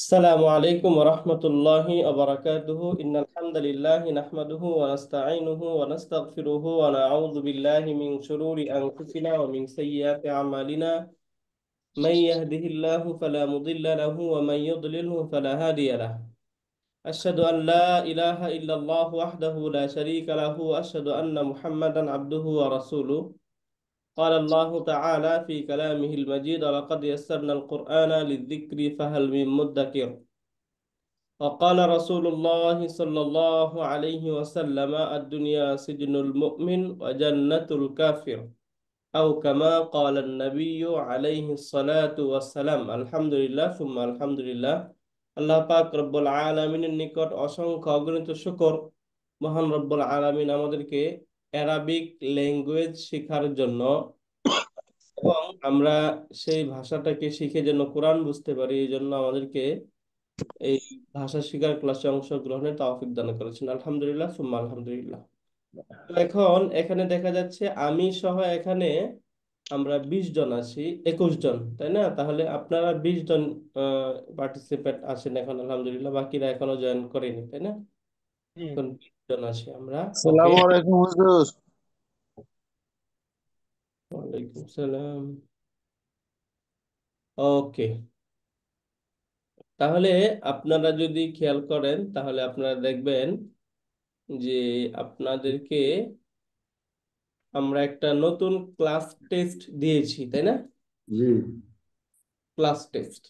السلام عليكم ورحمة الله وبركاته إن الحمد لله نحمده ونستعينه ونستغفره ونعوذ بالله من شرور أنفسنا ومن سيئات أعمالنا من يهده الله فلا مضل له ومن يضلله فلا هادي له أشهد أن لا إله إلا الله وحده لا شريك له وأشهد أن محمدا عبده ورسوله قال الله تعالى في كلامه المجيد ولقد يسرنا القرآن للذكر فهل من مدكر وقال رسول الله صلى الله عليه وسلم الدنيا سجن المؤمن وجنة الكافر أو كما قال النبي عليه الصلاة والسلام الحمد لله ثم الحمد لله আল্লাহ পাক রব্বুল আলামিনের নিকট অসংখ্য অগণিত শুকর। মহান রব্বুল আলামিন আমাদেরকে অ্যারাবিক ল্যাঙ্গুয়েজ শেখার জন্য এবং আমরা সেই ভাষাটাকে শিখে যেন কোরআন বুঝতে পারি এই জন্য আমাদেরকে এই ভাষা শিখার ক্লাসে অংশগ্রহণের তৌফিক দান করেছেন। আলহামদুলিল্লাহ সুম্মা আলহামদুলিল্লাহ। তো এখন এখানে দেখা যাচ্ছে আমি সহ এখানে আমরা 20 জন আছি, 21 জন, তাই না? তাহলে আপনারা 20 জন পার্টিসিপেট আছেন এখন, আলহামদুলিল্লাহ। বাকিরা এখনো জয়েন করেনি, তাই না? জি। এখন 20 জন আছি আমরা। ওকে, আসসালামু আলাইকুম হুজুর। ওয়ালাইকুম সালাম। ওকে, তাহলে আপনারা যদি খেয়াল করেন তাহলে আপনারা দেখবেন যে আপনাদেরকে আমরা একটা নতুন ক্লাস টেস্ট দিয়েছি, তাই না? জি ক্লাস টেস্ট,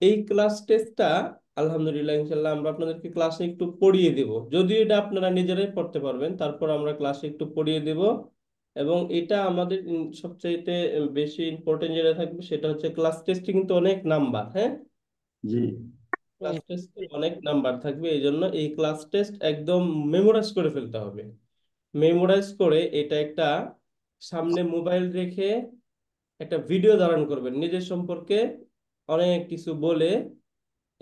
এই ক্লাস টেস্টটা আলহামদুলিল্লাহ ইনশাল্লাহ আমরা আপনাদেরকে ক্লাসে একটু পড়িয়ে দেব। যদিও এটা আপনারা নিজেরাই পড়তে পারবেন, তারপর আমরা ক্লাসে একটু পড়িয়ে দেব। এবং এটা আমাদের সবচাইতে বেশি ইম্পর্টেন্ট যেটা থাকবে সেটা হচ্ছে ক্লাস টেস্টে কিন্তু অনেক নাম্বার, হ্যাঁ, জি ক্লাস টেস্টে অনেক নাম্বার থাকবে। এই জন্য এই ক্লাস টেস্ট একদম মেমোরাইজ করে ফেলতে হবে। মেমোরাইজ করে এটা একটা সামনে মোবাইল রেখে একটা ভিডিও ধারণ করবেন নিজের সম্পর্কে, অনেক কিছু বলে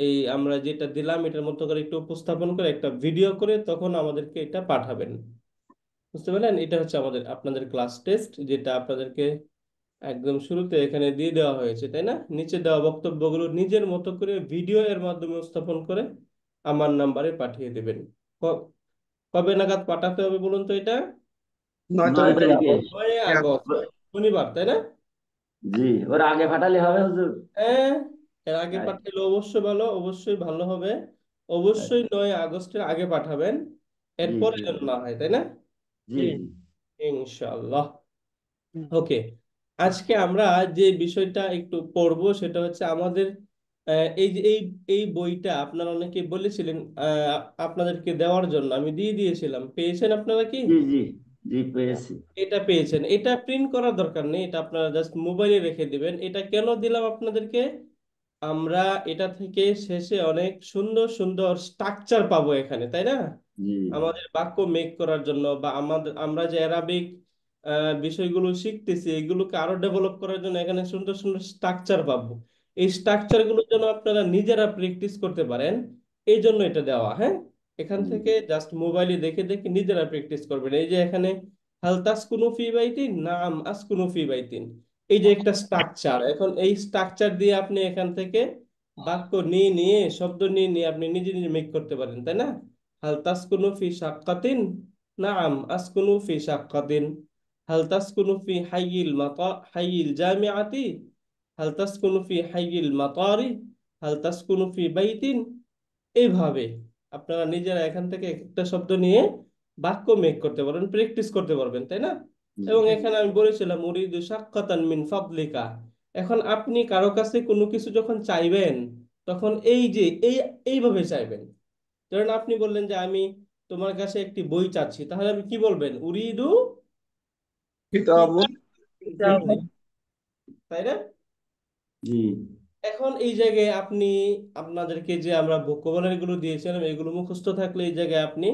এই আমরা যেটা দিলাম এটার মতো করে একটু উপস্থাপন করে একটা ভিডিও করে তখন আমাদেরকে এটা পাঠাবেন। বুঝতে পারলেন? এটা হচ্ছে আমাদের আপনাদের ক্লাস টেস্ট, যেটা আপনাদেরকে একদম শুরুতে এখানে দিয়ে দেওয়া হয়েছে, তাই না? নিচে দেওয়া বক্তব্যগুলো নিজের মতো করে ভিডিও এর মাধ্যমে উপস্থাপন করে আমার নাম্বারে পাঠিয়ে দেবেন। ক- কবে নাগাদ পাঠাতে হবে বলুন তো এটা? 9 তারিখে। 9 আগস্ট, শনিবার, তাই না? জি, ওর আগে পাঠালে হবে হুজুর। হ্যাঁ, এর আগে আচ্ছা। পাঠালে অবশ্যই ভালো, অবশ্যই ভালো হবে। অবশ্যই 9 আগস্টের আগে পাঠাবেন, জি এরপরে জি যেন না হয়, তাই না? জি জি ইনশাআল্লাহ। ওকে, আজকে আমরা যে বিষয়টা একটু পড়বো সেটা হচ্ছে আমাদের এই যে এই বইটা আপনারা অনেকে বলেছিলেন আপনাদেরকে দেওয়ার জন্য, আমি দিয়ে দিয়েছিলাম। পেয়েছেন আপনারা কি? জি জি জি পেয়েছি। এটা পেয়েছেন। এটা প্রিন্ট করার দরকার নেই, এটা আপনারা জাস্ট মোবাইলে রেখে দিবেন। এটা কেন দিলাম আপনাদেরকে? আমরা এটা থেকে শেষে অনেক সুন্দর সুন্দর স্ট্রাকচার পাবো এখানে, তাই না? জি আমাদের বাক্য মেক করার জন্য বা আমাদের আমরা যে অ্যারাবিক বিষয়গুলো শিখতেছি এগুলোকে আরো ডেভেলপ করার জন্য এখানে সুন্দর সুন্দর স্ট্রাকচার পাবো। এই স্ট্রাকচার গুলো যেন আপনারা নিজেরা প্র্যাকটিস করতে পারেন, এই জন্য এটা দেওয়া। হ্যাঁ, এখান জি থেকে জাস্ট মোবাইলে দেখে দেখে নিজেরা প্র্যাকটিস করবেন। এই যে এখানে হাল তাসকুনু ফি বাইতিন, নাম আসকুনু ফি বাইতিন, এই যে একটা স্ট্রাকচার, এখন এই স্ট্রাকচার দিয়ে আপনি এখান থেকে বাক্য নিয়ে নিয়ে শব্দ নিয়ে নিয়ে আপনি নিজে নিজে মেক করতে পারেন, তাই না? হাল তাসকুনু ফি শাক্কাতিন, নাম আসকুনু ফি শাক্কাতিন। হাল তাসকুনু ফি হাইয়িল জামিআতি, হাল তাসকুনু ফি হাইয়িল মাতারি, হাল তাসকুনু ফি বাইতিন। এইভাবে আপনারা নিজেরা এখান থেকে এক একটা শব্দ নিয়ে বাক্য মেক করতে পারবেন, প্র্যাকটিস করতে পারবেন, তাই না? জি এবং এখানে আমি বলেছিলাম উরিদু শাক্কাতান মিন ফাদলিকা। এখন আপনি কারো কাছে কোনো কিছু যখন চাইবেন তখন এই যে এইভাবে চাইবেন। ধরেন আপনি বললেন যে আমি তোমার কাছে একটি বই চাচ্ছি, তাহলে আপনি কি বলবেন? উরিদু কিতাবুন। কিতাব মিন ফাদলিক, তাই না? জি এখন এই জায়গায় আপনি আপনাদেরকে যে আমরা ভোকাবুলারি গুলো দিয়েছিলাম এগুলো মুখস্থ থাকলে এই জায়গায় আপনি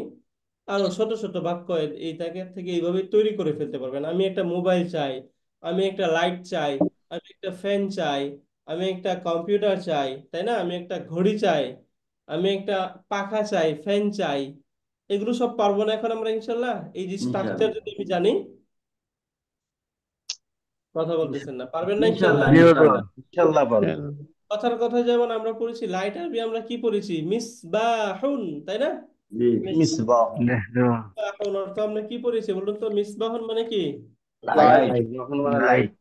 আরো শত শত বাক্য এই জায়গা থেকে এইভাবে তৈরি করে ফেলতে পারবেন। আমি একটা মোবাইল চাই, আমি একটা লাইট চাই, আমি একটা ফ্যান চাই, আমি একটা কম্পিউটার চাই, তাই না? আমি একটা ঘড়ি চাই, আমি একটা পাখা চাই, ফ্যান চাই। এগুলো সব পারবো না এখন আমরা ইনশাল্লাহ? এই যে স্ট্রাকচার ইনশাআল্লাহ। যদি আমি জানি। কথা বলতেছেন না, পারবেন না ইনশাল্লাহ? ইনশাআল্লাহ ইনশাআল্লাহ ইনশাআল্লাহ পারবো। কথার কথা যেমন আমরা পড়েছি লাইট আরবি আমরা কি পড়েছি মিসবাহুন, তাই না? जी মিসবাহ, মিসবাহুন অর্থ আমরা কি পড়েছি বলুন তো? মিসবাহুন মানে কি? लाइट যখন মানে লাইট লাইট।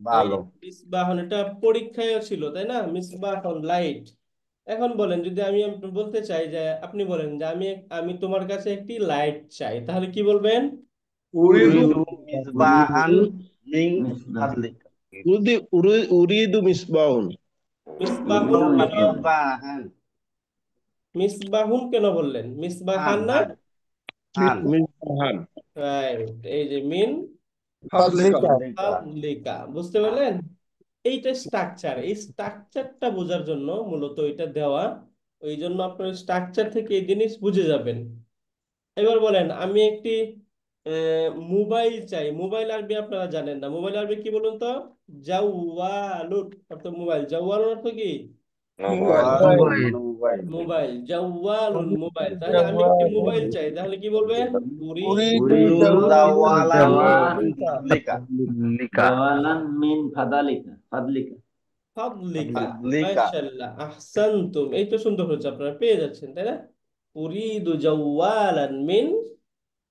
বা এই আলো। মিসবাহুন এটা পরীক্ষায়ও ছিল, তাই না? মিসবাহুন লাইট। এখন বলেন যদি আমি বলতে চাই যে আপনি বলেন যে আমি আমি তোমার কাছে একটি লাইট চাই, তাহলে কি বলবেন? উরিদু উরিদু মিসবাহান মিন मिसबाह ফাদলিকা। উরিদু মিসবাহুন। মিসবাহুন उरीदु কেন? মিসবাহান মিসবাহুন কেন বললেন? হান মিসবাহান না? হান হান মিসবাহান রাইট, এই যে মিন ফাদলিকা। ফাদলিকা। ফাদলিকা, বুঝতে পারলেন? এইটা স্ট্রাকচার, এই স্ট্রাকচারটা বোঝার জন্য মূলত এটা দেওয়া। ওই জন্য আপনার স্ট্রাকচার থেকে এই জিনিস বুঝে যাবেন। এবার বলেন আমি একটি মোবাইল চাই। মোবাইল আরবি আপনারা জানেন না, মোবাইল আরবি কি বলুন তো? জাওয়ালুন অর্থ মোবাইল, জাওয়ালুন অর্থ কি? মোবাইল। Mobile mobile. মানে মোবাইল। মোবাইল, জাওয়ালুন মোবাইল। তাহলে আমি একটি মোবাইল চাই, তাহলে কি বলবেন? উরিদু উরিদু জাওয়ালান জাওয়ালান মিন ফাদলিকা। ফাদলিকা। जवाला من फदलिक फदलिक ফাদলিকা। ফাদলিকা। মাশাআল্লাহ, আহসানতুম, এই তো সুন্দর হচ্ছে, আপনারা পেয়ে যাচ্ছেন, তাই না? উরিদু জাওয়ালান মিন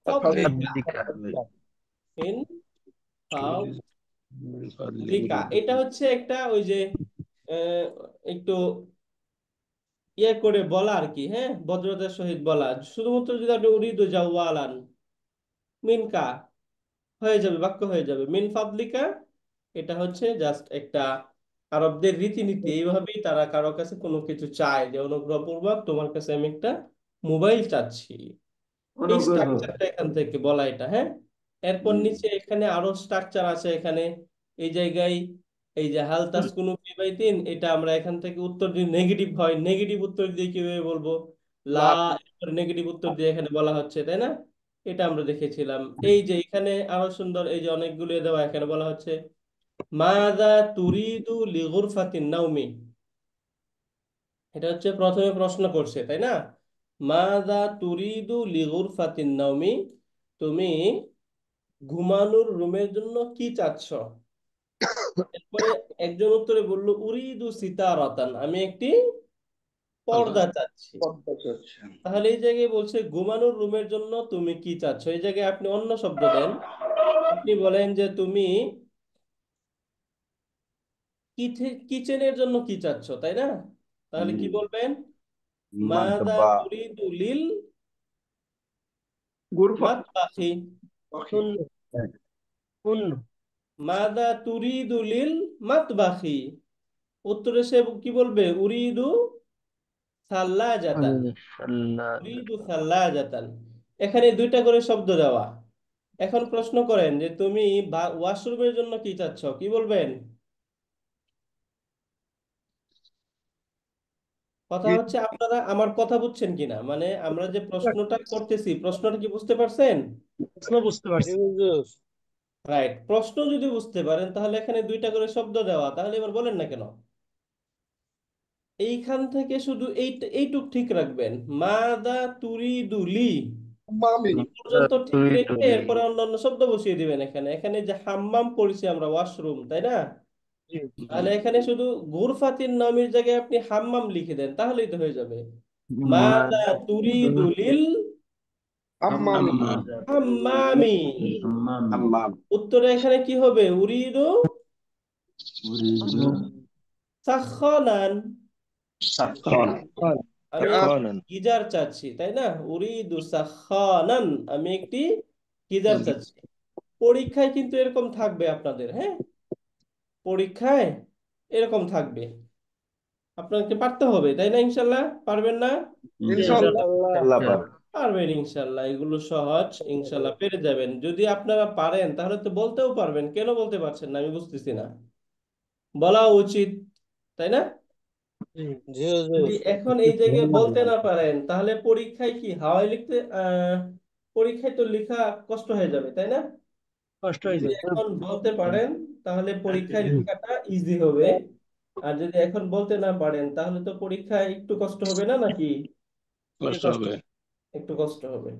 ফাদলিকা। ফাদলিকা। মিন ফাদলিকা, উরিদু। এটা হচ্ছে একটা ওই যে আহ, একটু ইয়ে করে বলা আর কি, হ্যাঁ, ভদ্রতার সহিত বলা। শুধুমাত্র যদি আপনি উরিদু জাওয়ালান মিনকা হয়ে যাবে, বাক্য হয়ে যাবে। মিন ফাদলিকা এটা হচ্ছে জাস্ট একটা আরবদের রীতিনীতি, এইভাবেই তারা কারো কাছে কোনো কিছু চায় যে অনুগ্রহপূর্বক তোমার কাছে আমি একটা মোবাইল চাচ্ছি। এই অনুগ্রহ স্ট্রাকচারটা এখান থেকে বলা এটা, হ্যাঁ। এরপর জি নিচে এখানে আরো স্ট্রাকচার আছে এখানে। এই জায়গায় এই যে হাল তাসকুনু ফি বাইতিন, এটা আমরা এখান থেকে উত্তর যদি নেগেটিভ হয়, নেগেটিভ উত্তর দিয়ে কিভাবে বলবো? লা, নেগেটিভ উত্তর দিয়ে এখানে বলা হচ্ছে, তাই না? এটা আমরা দেখেছিলাম। এই যে এখানে আরো সুন্দর, এই যে অনেকগুলো দেওয়া, এখানে বলা হচ্ছে মাযা তুরিদু লিগুরফাতিন নাওমি। এটা হচ্ছে প্রথমে প্রশ্ন করছে, তাই না? মাযা তুরিদু লিগুরফাতিন নাওমি, তুমি ঘুমানোর রুমের জন্য কি চাচ্ছ? এরপরে একজন উত্তরে বলল উরিদু সিতারাতান, আমি একটি পর্দা চাচ্ছি। তাহলে এই জায়গায় বলছে ঘুমানোর রুমের জন্য তুমি কি চাচ্ছ, এই জায়গায় আপনি অন্য শব্দ দেন। আপনি বলেন যে তুমি কিচেনের জন্য কি চাচ্ছ, তাই না? তাহলে কি বলবেন? মাদা মাদবা তুরিদু লিল গুরফা। মাতবাখি। মাদা তুরিদু লিল মাতবাখি। উত্তরে সে কি বলবে? উরিদু সাল্লাজাতান। উরিদু সাল্লাজাতান। এখানে দুইটা করে শব্দ দেওয়া। এখন প্রশ্ন করেন যে তুমি ওয়াশরুমের জন্য কি চাচ্ছ, কি বলবেন? কথা হচ্ছে আপনারা আমার কথা বুঝছেন কিনা, মানে আমরা যে প্রশ্নটা করতেছি, প্রশ্নটা কি বুঝতে পারছেন? বুঝতে পারছি। রাইট, প্রশ্ন যদি বুঝতে পারেন তাহলে এখানে দুইটা করে শব্দ দেওয়া, তাহলে এবার বলেন না কেন? এইখান থেকে শুধু এইটুক ঠিক রাখবেন, মাদা তুরিদুলি মামি। এই পর্যন্ত ঠিক রেখে এরপরে অন্যান্য শব্দ বসিয়ে দিবেন। এখানে এখানে যে হাম্মাম পড়েছি আমরা, ওয়াশরুম, তাই না? তাহলে এখানে শুধু গুরফাতিন নামের জায়গায় আপনি হাম্মাম লিখে দেন, তাহলেই তো হয়ে যাবে। মাদা তুরিদুলিল আম্মামি। হাম্মামি। अम्मामी হাম্মাম। উত্তরে এখানে কি হবে? উরিদু उरीद সাখানান। সাক্ষণ। আমি গিজার চাচ্ছি, তাই না? উরিদু সাখানান, আমি একটি গিজার চাচ্ছি। পরীক্ষায় কিন্তু এরকম থাকবে আপনাদের, হ্যাঁ, পরীক্ষায় এরকম থাকবে, আপনাকে পারতে হবে, তাই না? ইনশাল্লাহ পারবেন না? ইনশাআল্লাহ। আল্লাহ পাক। পারবেন ইনশাল্লাহ, এগুলো সহজ, ইনশাল্লাহ পেরে যাবেন। যদি আপনারা পারেন তাহলে তো বলতেও পারবেন, কেন বলতে পারছেন না আমি বুঝতেছি না। বলা উচিত, তাই না? যদি এখন এই জায়গায় বলতে না পারেন তাহলে পরীক্ষায় কি হাওয়ায় লিখতে পরীক্ষায় তো লেখা কষ্ট হয়ে যাবে, তাই না? যদি এখন বলতে পারেন তাহলে পরীক্ষায় লেখাটা ইজি হবে। আর যদি এখন বলতে না পারেন তাহলে তো পরীক্ষায় একটু কষ্ট হবে না নাকি? একটু কষ্ট হবে।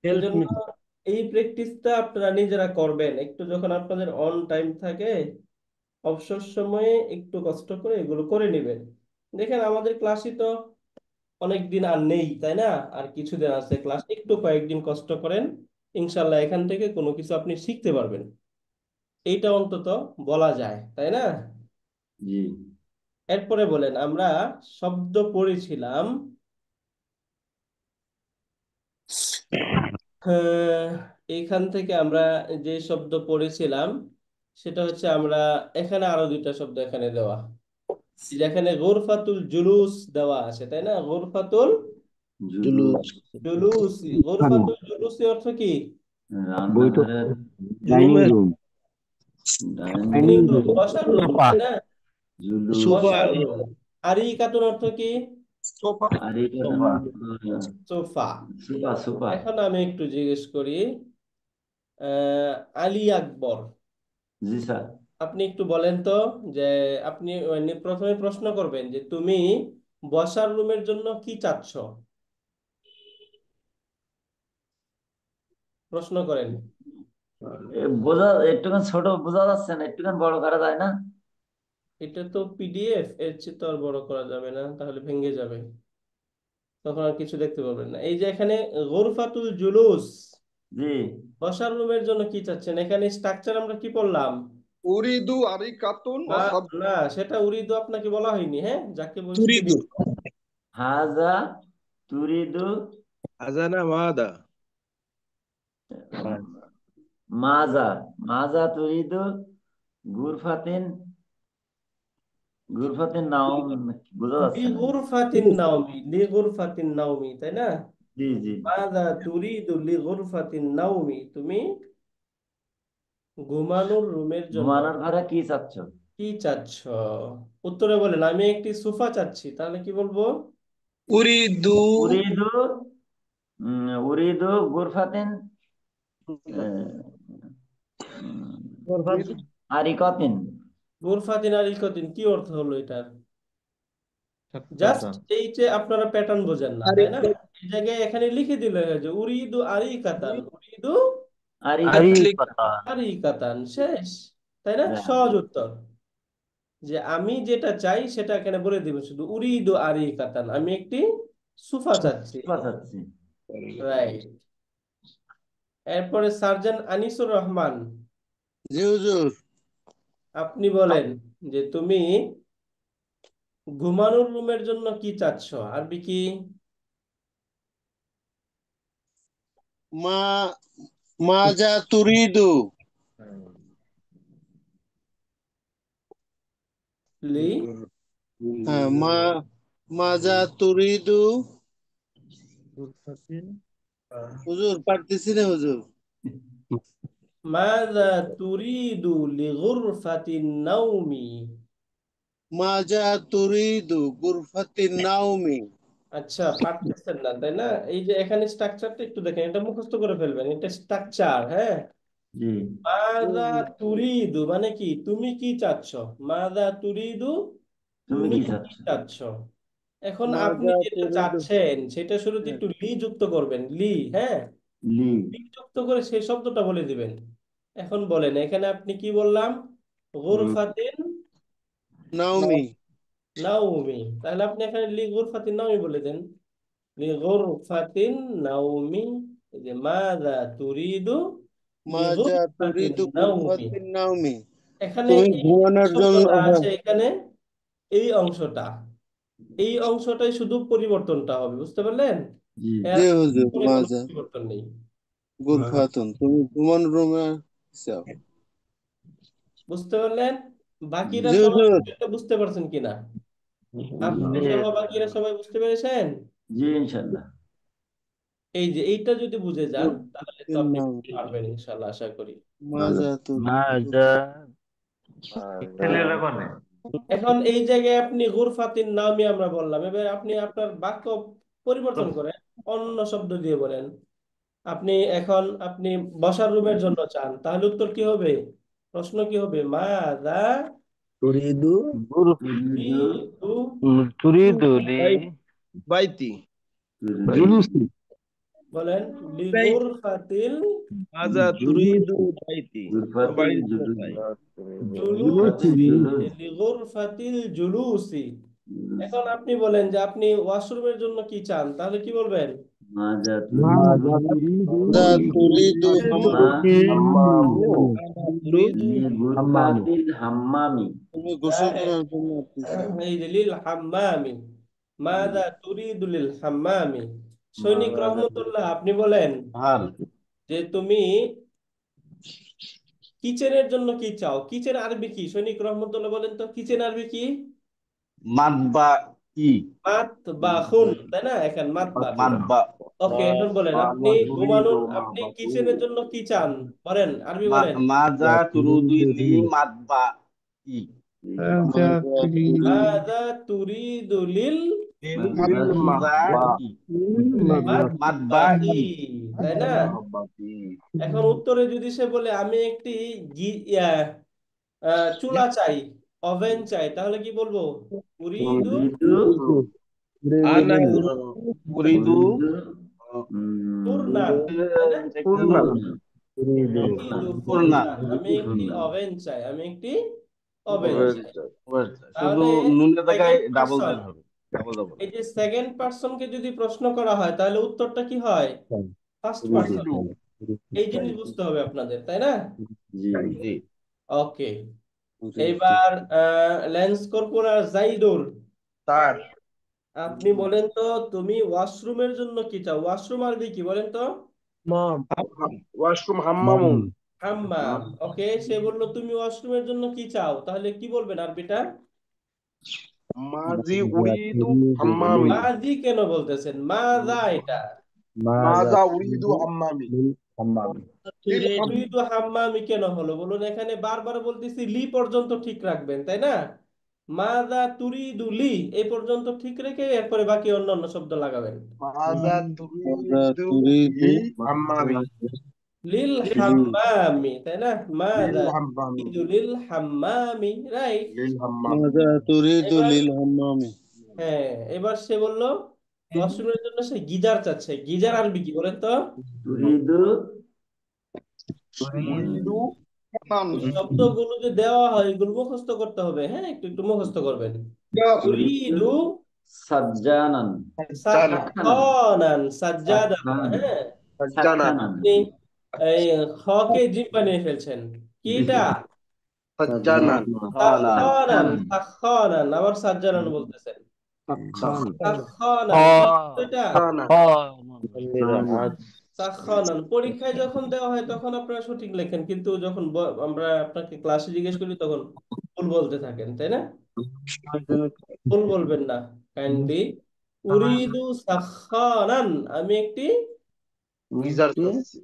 এই জন্য এই প্র্যাকটিসটা আপনারা নিজেরা করবেন একটু, যখন আপনাদের অন টাইম থাকে অবসর সময়ে একটু কষ্ট করে এগুলো করে নেবেন। দেখেন আমাদের ক্লাসই তো অনেক দিন আর নেই, তাই না? আর কিছুদিন আছে ক্লাস, একটু কয়েকদিন কষ্ট করেন, ইনশাল্লাহ এখান থেকে কোনো কিছু আপনি শিখতে পারবেন। এইটা অন্তত বলা যায়, তাই না? জি। এরপরে বলেন, আমরা শব্দ পড়েছিলাম, আহ, এইখান থেকে আমরা যে শব্দ পড়েছিলাম সেটা হচ্ছে, আমরা এখানে আরো দুইটা শব্দ এখানে দেওয়া, যেখানে গোরফাতুল জুলুস দেওয়া আছে, তাই না? গোরফাতুল জুলুস, জুলুস, গোরফাতুল জুলুস অর্থ কি? রান্নাঘরের ডাইনিং রুম ডাইনিং রুম, বসার রুম, সোফা তাই না? জুলুস, সোফা বসার রুম। আরিকাতুন অর্থ কি? সোফা আর এটা সোফা। সুপা সুপা। এখন আমি একটু জিজ্ঞেস করি, আলী আকবর, জি স্যার। আপনি একটু বলেন তো, যে আপনি প্রথমে প্রশ্ন করবেন যে তুমি বসার রুমের জন্য কি চাচ্ছ, প্রশ্ন করেন। বোঝা একটুখানি ছোট বোঝা যাচ্ছে না, একটুখানি বড় করা যায় না? এটা তো পিডিএফ, এর চেয়ে তো আর বড় করা যাবে না, তাহলে ভেঙে যাবে, তখন আর কিছু দেখতে পারবেন না। এই যে এখানে গোরফাতুল জুলুস, জি। বসার রুমের জন্য কি চাচ্ছেন, এখানে স্ট্রাকচার আমরা কি পড়লাম? উরিদু আরিকাতুন না, ওয়াসাব না, সেটা উরিদু আপনাকে বলা হয়নি, হ্যাঁ, যাকে বলছি তিনি। তুরিদু হাজা তুরিদু আজানা মাদা মাজা, মাজা তুরিদু গুরফাতিন, গুরফাতিন নাম বোঝা যাচ্ছে না। লিগুরফাতিন নাওমি, লিগুরফাতিন নাওমি, তাই না? জি জি। মাযা তুরিদু লিগুরফাতিন নাওমি, তুমি ঘুমানোর রুমের জন্য ঘুমানোর ঘরে কি চাচ্ছ? কি চাচ্ছ? উত্তরে বলেন, আমি একটি সোফা চাচ্ছি, তাহলে কি বলবো? উরিদু উরিদু, উরিদু গুরফাতিন আরিকাতিন। গুরফাতিন আলিকতিন, কি অর্থ হলো এটার? জাস্ট এই যে আপনারা প্যাটার্ন বোঝেন না, তাই না? আরিকাত এই জায়গায় এখানে লিখে দিলে হয় যে উরিদু আরিকাতান, উরিদু আরিকাতিন। আতলিকা আরিকাতান, শেষ, তাই না? হ্যাঁ, সহজ উত্তর, যে আমি যেটা চাই সেটা এখানে বলে দিব, শুধু উরিদু আরিকাতান, আমি একটি সোফা চাচ্ছি। সুপা চাচ্ছি। রাইট। এরপরে সার্জন আনিসুর রহমান, জি হুজুর আপনি বলেন যে তুমি ঘুমানোর রুমের জন্য কি চাচ্ছ, আরবি কি? মা মাজা তুরিদু লি হ্যাঁ মাজা তুরিদু হুজুর পারতেছি না হুজুর মাযা তুরিদু লিগুরফাতিন নাওমি। মাজা তুরিদু গুরফাতিন নাওমি আচ্ছা, পারতেছেন না, তাই না? এই যে এখানে স্ট্রাকচারটা একটু দেখেন, এটা মুখস্থ করে ফেলবেন, এটা স্ট্রাকচার, হ্যাঁ। জি। মাযা তুরিদু মানে কি, তুমি কি চাচ্ছ? মাযা তুরিদু, তুমি তুমি কি কি চাচ্ছ? চাচ্ছ? এখন আপনি মাজা যেটা তুরিদু চাচ্ছেন সেটা শুরুতে হ্যাঁ, একটু লি যুক্ত করবেন, লি, হ্যাঁ, লি। লি যুক্ত করে সেই শব্দটা বলে দিবেন। এখন বলেন, এখানে আপনি কি বললাম? গুরফাতিন নাওমি নাওমি, তাহলে আপনি এখানে লি গুরফাতিন নাওমি বলে দেন, লি গুরফাতিন নাওমি। এই যে মাযা তুরিদু লি মাজা গুরফাতিন তুরিদু নাওমি, গুরফাতিন নাওমি এখানে তুমি এই যে ঘুমানোর জন্য শব্দটা হ্যাঁ আছে, এখানে এই অংশটা, এই অংশটাই শুধু পরিবর্তনটা হবে, বুঝতে পারলেন? জি। এর জি হুজুর পরে কোনো মাজা পরিবর্তন নেই। গুরফাতুন তুমি ঘুমানোর রুমে চাও বুঝতে পারলেন? বাকিরা জি সবাই হুজুর এটা বুঝতে পারছেন কিনা? আপনি জি। সহ বাকিরা সবাই বুঝতে পেরেছেন? জি ইনশাল্লাহ। এই যে এইটা যদি বুঝে যান, তাহলে তো গুরফাতিন আপনি নাওমি পারবেন ইনশাল্লাহ, আশা করি। মাজা তুরিদু এখন এই জায়গায় আপনি গুরফাতিন নামি আমরা বললাম, এবার আপনি আপনার বাক্য পরিবর্তন করেন, অন্য শব্দ দিয়ে বলেন। আপনি এখন আপনি বসার রুমের জন্য চান, তাহলে উত্তর কি হবে? প্রশ্ন কি হবে? মাযা তুরিদু তুরিদু বাই বাইতি তুরিদু জুলুসি বলেন লিগুরফাতিল মাজা তুরিদু বাইতি আমার গুরফাতিল বাড়ির জন্য জুলুসি। চাই। গুরফাতিল জুলুসি, জুলুস। লিগুরফাতিল জুলুসি। এখন আপনি বলেন যে আপনি ওয়াশরুমের জন্য কি চান, তাহলে কি বলবেন? মাজা মাজা তুরিদু হাম্মা হাম্মামু তুরিদু লিগুরফাতিল হাম্মামি। তুমি গোসল করার জন্য আপনি চাও। এই যে লিল হাম্মামি, মাযা তুরিদু লিল হাম্মামি। সৈনিক রহমতুল্লাহ, আপনি বলেন হাল যে তুমি কিচেনের জন্য কি চাও। কিচেন আরবি কি? সৈনিক রহমতুল্লাহ বলেন তো, কিচেন আরবি কি? মাতবা ই মাতবাখুন, তাই না? এখন মাতবাখুন। মাতবা ওকে, এখন বলেন আপনি ঘুমানোর, আপনি কিচেনের জন্য কি চান বলেন, আরবি বলেন। মাজা তুরুদু লি মাতবা ই মাজা মাযা তুরিদু লিল মাতবা ই মাতবা মাতবাখি, ই তাই না? এখন উত্তরে যদি সে বলে আমি একটি চুলা চাই, ওভেন চাই, তাহলে কি বলবো? উরিদু উরিদু আনা উরিদু উরিদু ফুরনান, তাই না? পূর্ণা ফুরনান। উরিদু পূর্ণা ফুরনান, আমি একটি ফুরনান। ওভেন চাই, আমি একটি ওভেন চাই। শুধু তাহলে নুনের জায়গায় সেকেন্ড ডাবল পারসন, দেন হবে ডাবল ডাবল এই যে সেকেন্ড পারসনকে যদি প্রশ্ন করা হয় তাহলে উত্তরটা কি হয়? First person. এই জিনিস বুঝতে হবে আপনাদের, তাই না? জি। জি ওকে, এইবার লেন্স কর্পোরাল জাইদুর, তার আপনি বলেন তো তুমি ওয়াশরুমের জন্য কি চাও। ওয়াশরুম আরবি কি বলেন তো? ওয়াশরুম হাম্মামুন হাম্মাম। ওকে, সে বললো তুমি ওয়াশরুমের জন্য কি চাও, তাহলে কি বলবেন আরবিটা? মাজি উরিদু হাম্মামি মাজি কেন বলতেছেন? মাজা এটা। মাজা উরিদু হাম্মামি লিল তুরিদু হাম্মামি কেন হলো বলুন। এখানে বারবার বলতেছি লি পর্যন্ত ঠিক রাখবেন, তাই না? মাজা তুরিদু লি এই পর্যন্ত ঠিক রেখে এরপরে বাকি অন্যান্য শব্দ লাগাবেন। মাজা মাজা তুরিদু তুরিদু লি হাম্মামি লিল হাম্মামি, তাই না? লিল মাজা হাম্মামি তুরিদু লিল হাম্মামি, রাইট। লিল হাম্মামি মাজা তুরিদু এবার লিল হাম্মামি হ্যাঁ, এবার সে বললো ওয়াশরুমের জন্য সে গিজার চাচ্ছে। গিজার আরবি কি বলেন তো? উরিদু উরিদু এই শব্দগুলো যে দেওয়া হয় এগুলো মুখস্থ করতে হবে, হ্যাঁ, একটু একটু মুখস্থ করবেন। উরিদু উরিদু সাজ্জানান। জানা সাখানান। সাখানান, সাজ্জাদান, সাখানান। হ্যাঁ। জানা সাখানান। আপনি এই খকে জিম বানিয়ে ফেলছেন। কি এটা? জানা খানান সাখানান, সাখানান। সাখানান, আবার সাজ্জানান বলতেছেন। সাখানান কি এটা? জানা সাখানান পরীক্ষায় যখন দেওয়া হয় তখন আপনারা সঠিক লেখেন, কিন্তু যখন আমরা আপনাকে ক্লাসে জিজ্ঞেস করি তখন ভুল বলতে থাকেন, তাই না? ভুল বলবেন না কাইন্ডলি। উরিদু সাখানান, আমি একটি গিজার চাচ্ছি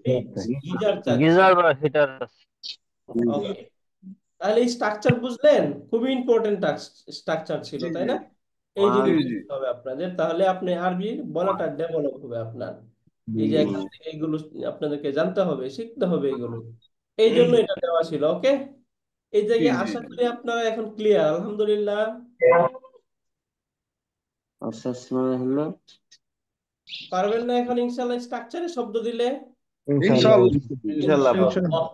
গিজার চাচ্ছি। ওকে, তাহলে এই স্ট্রাকচার বুঝলেন? খুবই ইম্পর্টেন্ট স্ট্রাকচার ছিল, জি তাই জি না? এই জি জিনিস জি বুঝতে হবে আপনাদের, তাহলে আপনি আরবি বলাটা ডেভেলপ হবে আপনার। এই যে এখান থেকে এগুলো আপনাদেরকে জানতে হবে, শিখতে হবে এগুলো। এই জন্য এটা দেওয়া ছিল। ওকে, এই জি জায়গায় জি আশা করি আপনারা এখন ক্লিয়ার, আলহামদুলিল্লাহ। পারবেন না এখন ইনশাল্লাহ স্ট্রাকচারে শব্দ দিলে? ইনশাআল্লাহ ইনশাল্লাহ ইনশাআল্লাহ।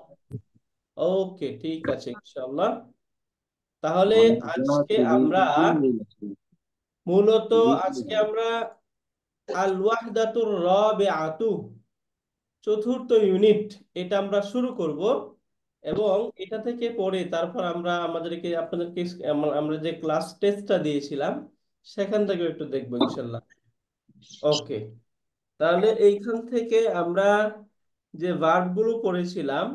ওকে, ঠিক আছে ইনশাআল্লাহ। তাহলে আজকে আমরা মূলত আজকে আমরা আল ওয়াহদাতুর রাবিআতু, চতুর্থ ইউনিট, এটা আমরা শুরু করব। এবং এটা থেকে পরে তারপর আমরা আপনাদেরকে আমরা যে ক্লাস টেস্টটা দিয়েছিলাম সেখান থেকে একটু দেখবো ইনশাল্লাহ। ওকে, তাহলে এইখান থেকে আমরা যে ভার্বগুলো পড়েছিলাম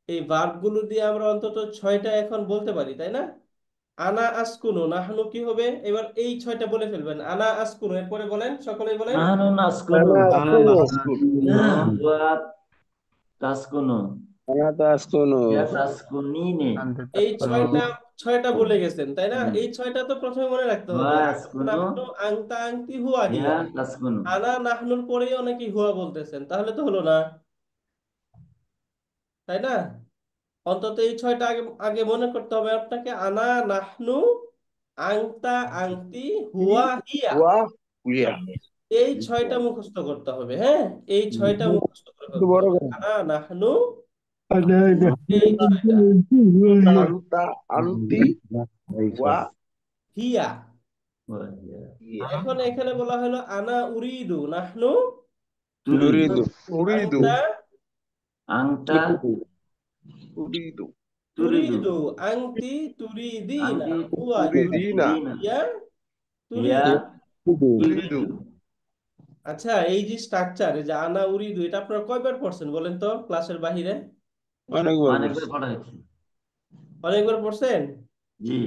এই ভার্বগুলো দিয়ে আমরা অন্তত 6টা এখন বলতে পারি, তাই না? আনা আসকুনু, নাহনু কি হবে? এবার এই 6টা বলে ফেলবেন। আনা আসকুনু, এরপরে বলেন, সকলেই বলেন। নাহনু নাসকুনু। আনা নাসকুন ওয়া তাসকুনু। আনা তাসকুনু ইয়া তাসকুনিনে। এই ছয়টা বলে গেছেন, তাই না? এই 6টা তো প্রথমে মনে রাখতে ওয়া হবে। আসকুনু। নাহনু, আনতা, আনতি, হুয়া, ইয়া হিয়া। তাসকুনু। আনা নাহনুর পরেই অনেকে হুয়া বলতেছেন, তাহলে তো হলো না, তাই না? অন্তত এই 6টা আগে আগে মনে করতে হবে আপনাকে। আনা, নাহনু, আংতা, আংতি, হুয়া, হিয়া। ওয়া উইয়া এই ছয়টা মুখস্থ করতে হবে, হ্যাঁ, এই ছয়টা মুখস্থ করে ফেলতে হবে। আনা নাহনু, এই ছয়টা। আন্তা, আন্তি, ওয়া, হিয়া। ইয়া। এখন এখানে বলা হলো আনা উরিদু নাহনু নুরিদু, উরিদু, আনতা আংটা উরিদু, তুরিদু তুরিদু আনতি তুরিদিনা আংটি হুয়া তুরিদিনা, ইয়া হিয়া তুরিদু। উরিদু। আচ্ছা, এই যে স্ট্রাকচার, এই যে আনা উরিদু, এটা আপনারা কয়বার পড়ছেন বলেন তো ক্লাসের বাহিরে? অনেকবার অনেকবার পড়ছি। পড়া হয়েছে। অনেকবার পড়ছেন? জি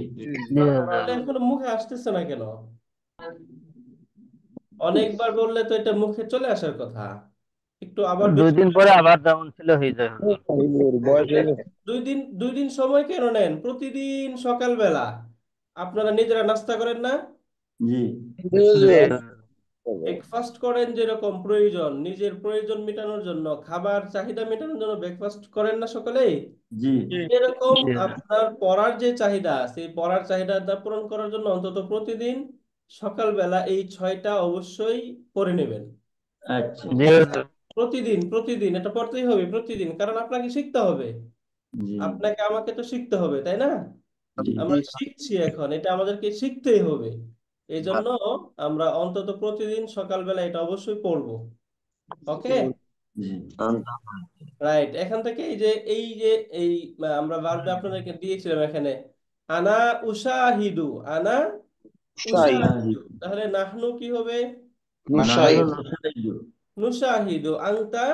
তাহলে এখনো মুখে আসতেছে না কেন? অনেকবার বললে তো এটা মুখে চলে আসার কথা। একটু আবার বেশি বয়স হয়ে গেছে। 2 দিন সময় কেন নেন? প্রতিদিন সকালবেলা আপনারা নিজেরা নাস্তা করেন না? জি ব্রেকফাস্ট করেন, যেরকম প্রয়োজন, নিজের প্রয়োজন মেটানোর জন্য, খাবার চাহিদা মেটানোর জন্য ব্রেকফাস্ট করেন না সকালে? জি এরকম আপনার পড়ার যে চাহিদা, সেই পড়ার চাহিদাটা পূরণ করার জন্য অন্তত প্রতিদিন সকালবেলা এই 6টা অবশ্যই পড়ে নেবেন। আচ্ছা প্রতিদিন প্রতিদিন এটা পড়তেই হবে, প্রতিদিন, কারণ আপনাকে শিখতে হবে। জি আপনাকে আমাকে তো শিখতে হবে, তাই না? জি আমরা শিখছি এখন, এটা আমাদেরকে শিখতেই হবে। এই জন্য আমরা অন্তত প্রতিদিন সকালবেলা এটা অবশ্যই পড়বো। ওকে, জি রাইট। এখান থেকে এই যে এই আমরা ভার্বে আপনাদেরকে দিয়েছিলাম এখানে, আনা উশাহিদু, আনা শাহিদ, উশাহিদু, তাহলে নাহনু কি হবে? নাহনু নুশাহিদ, নুসাহিদু নুশাহিদু, আংতা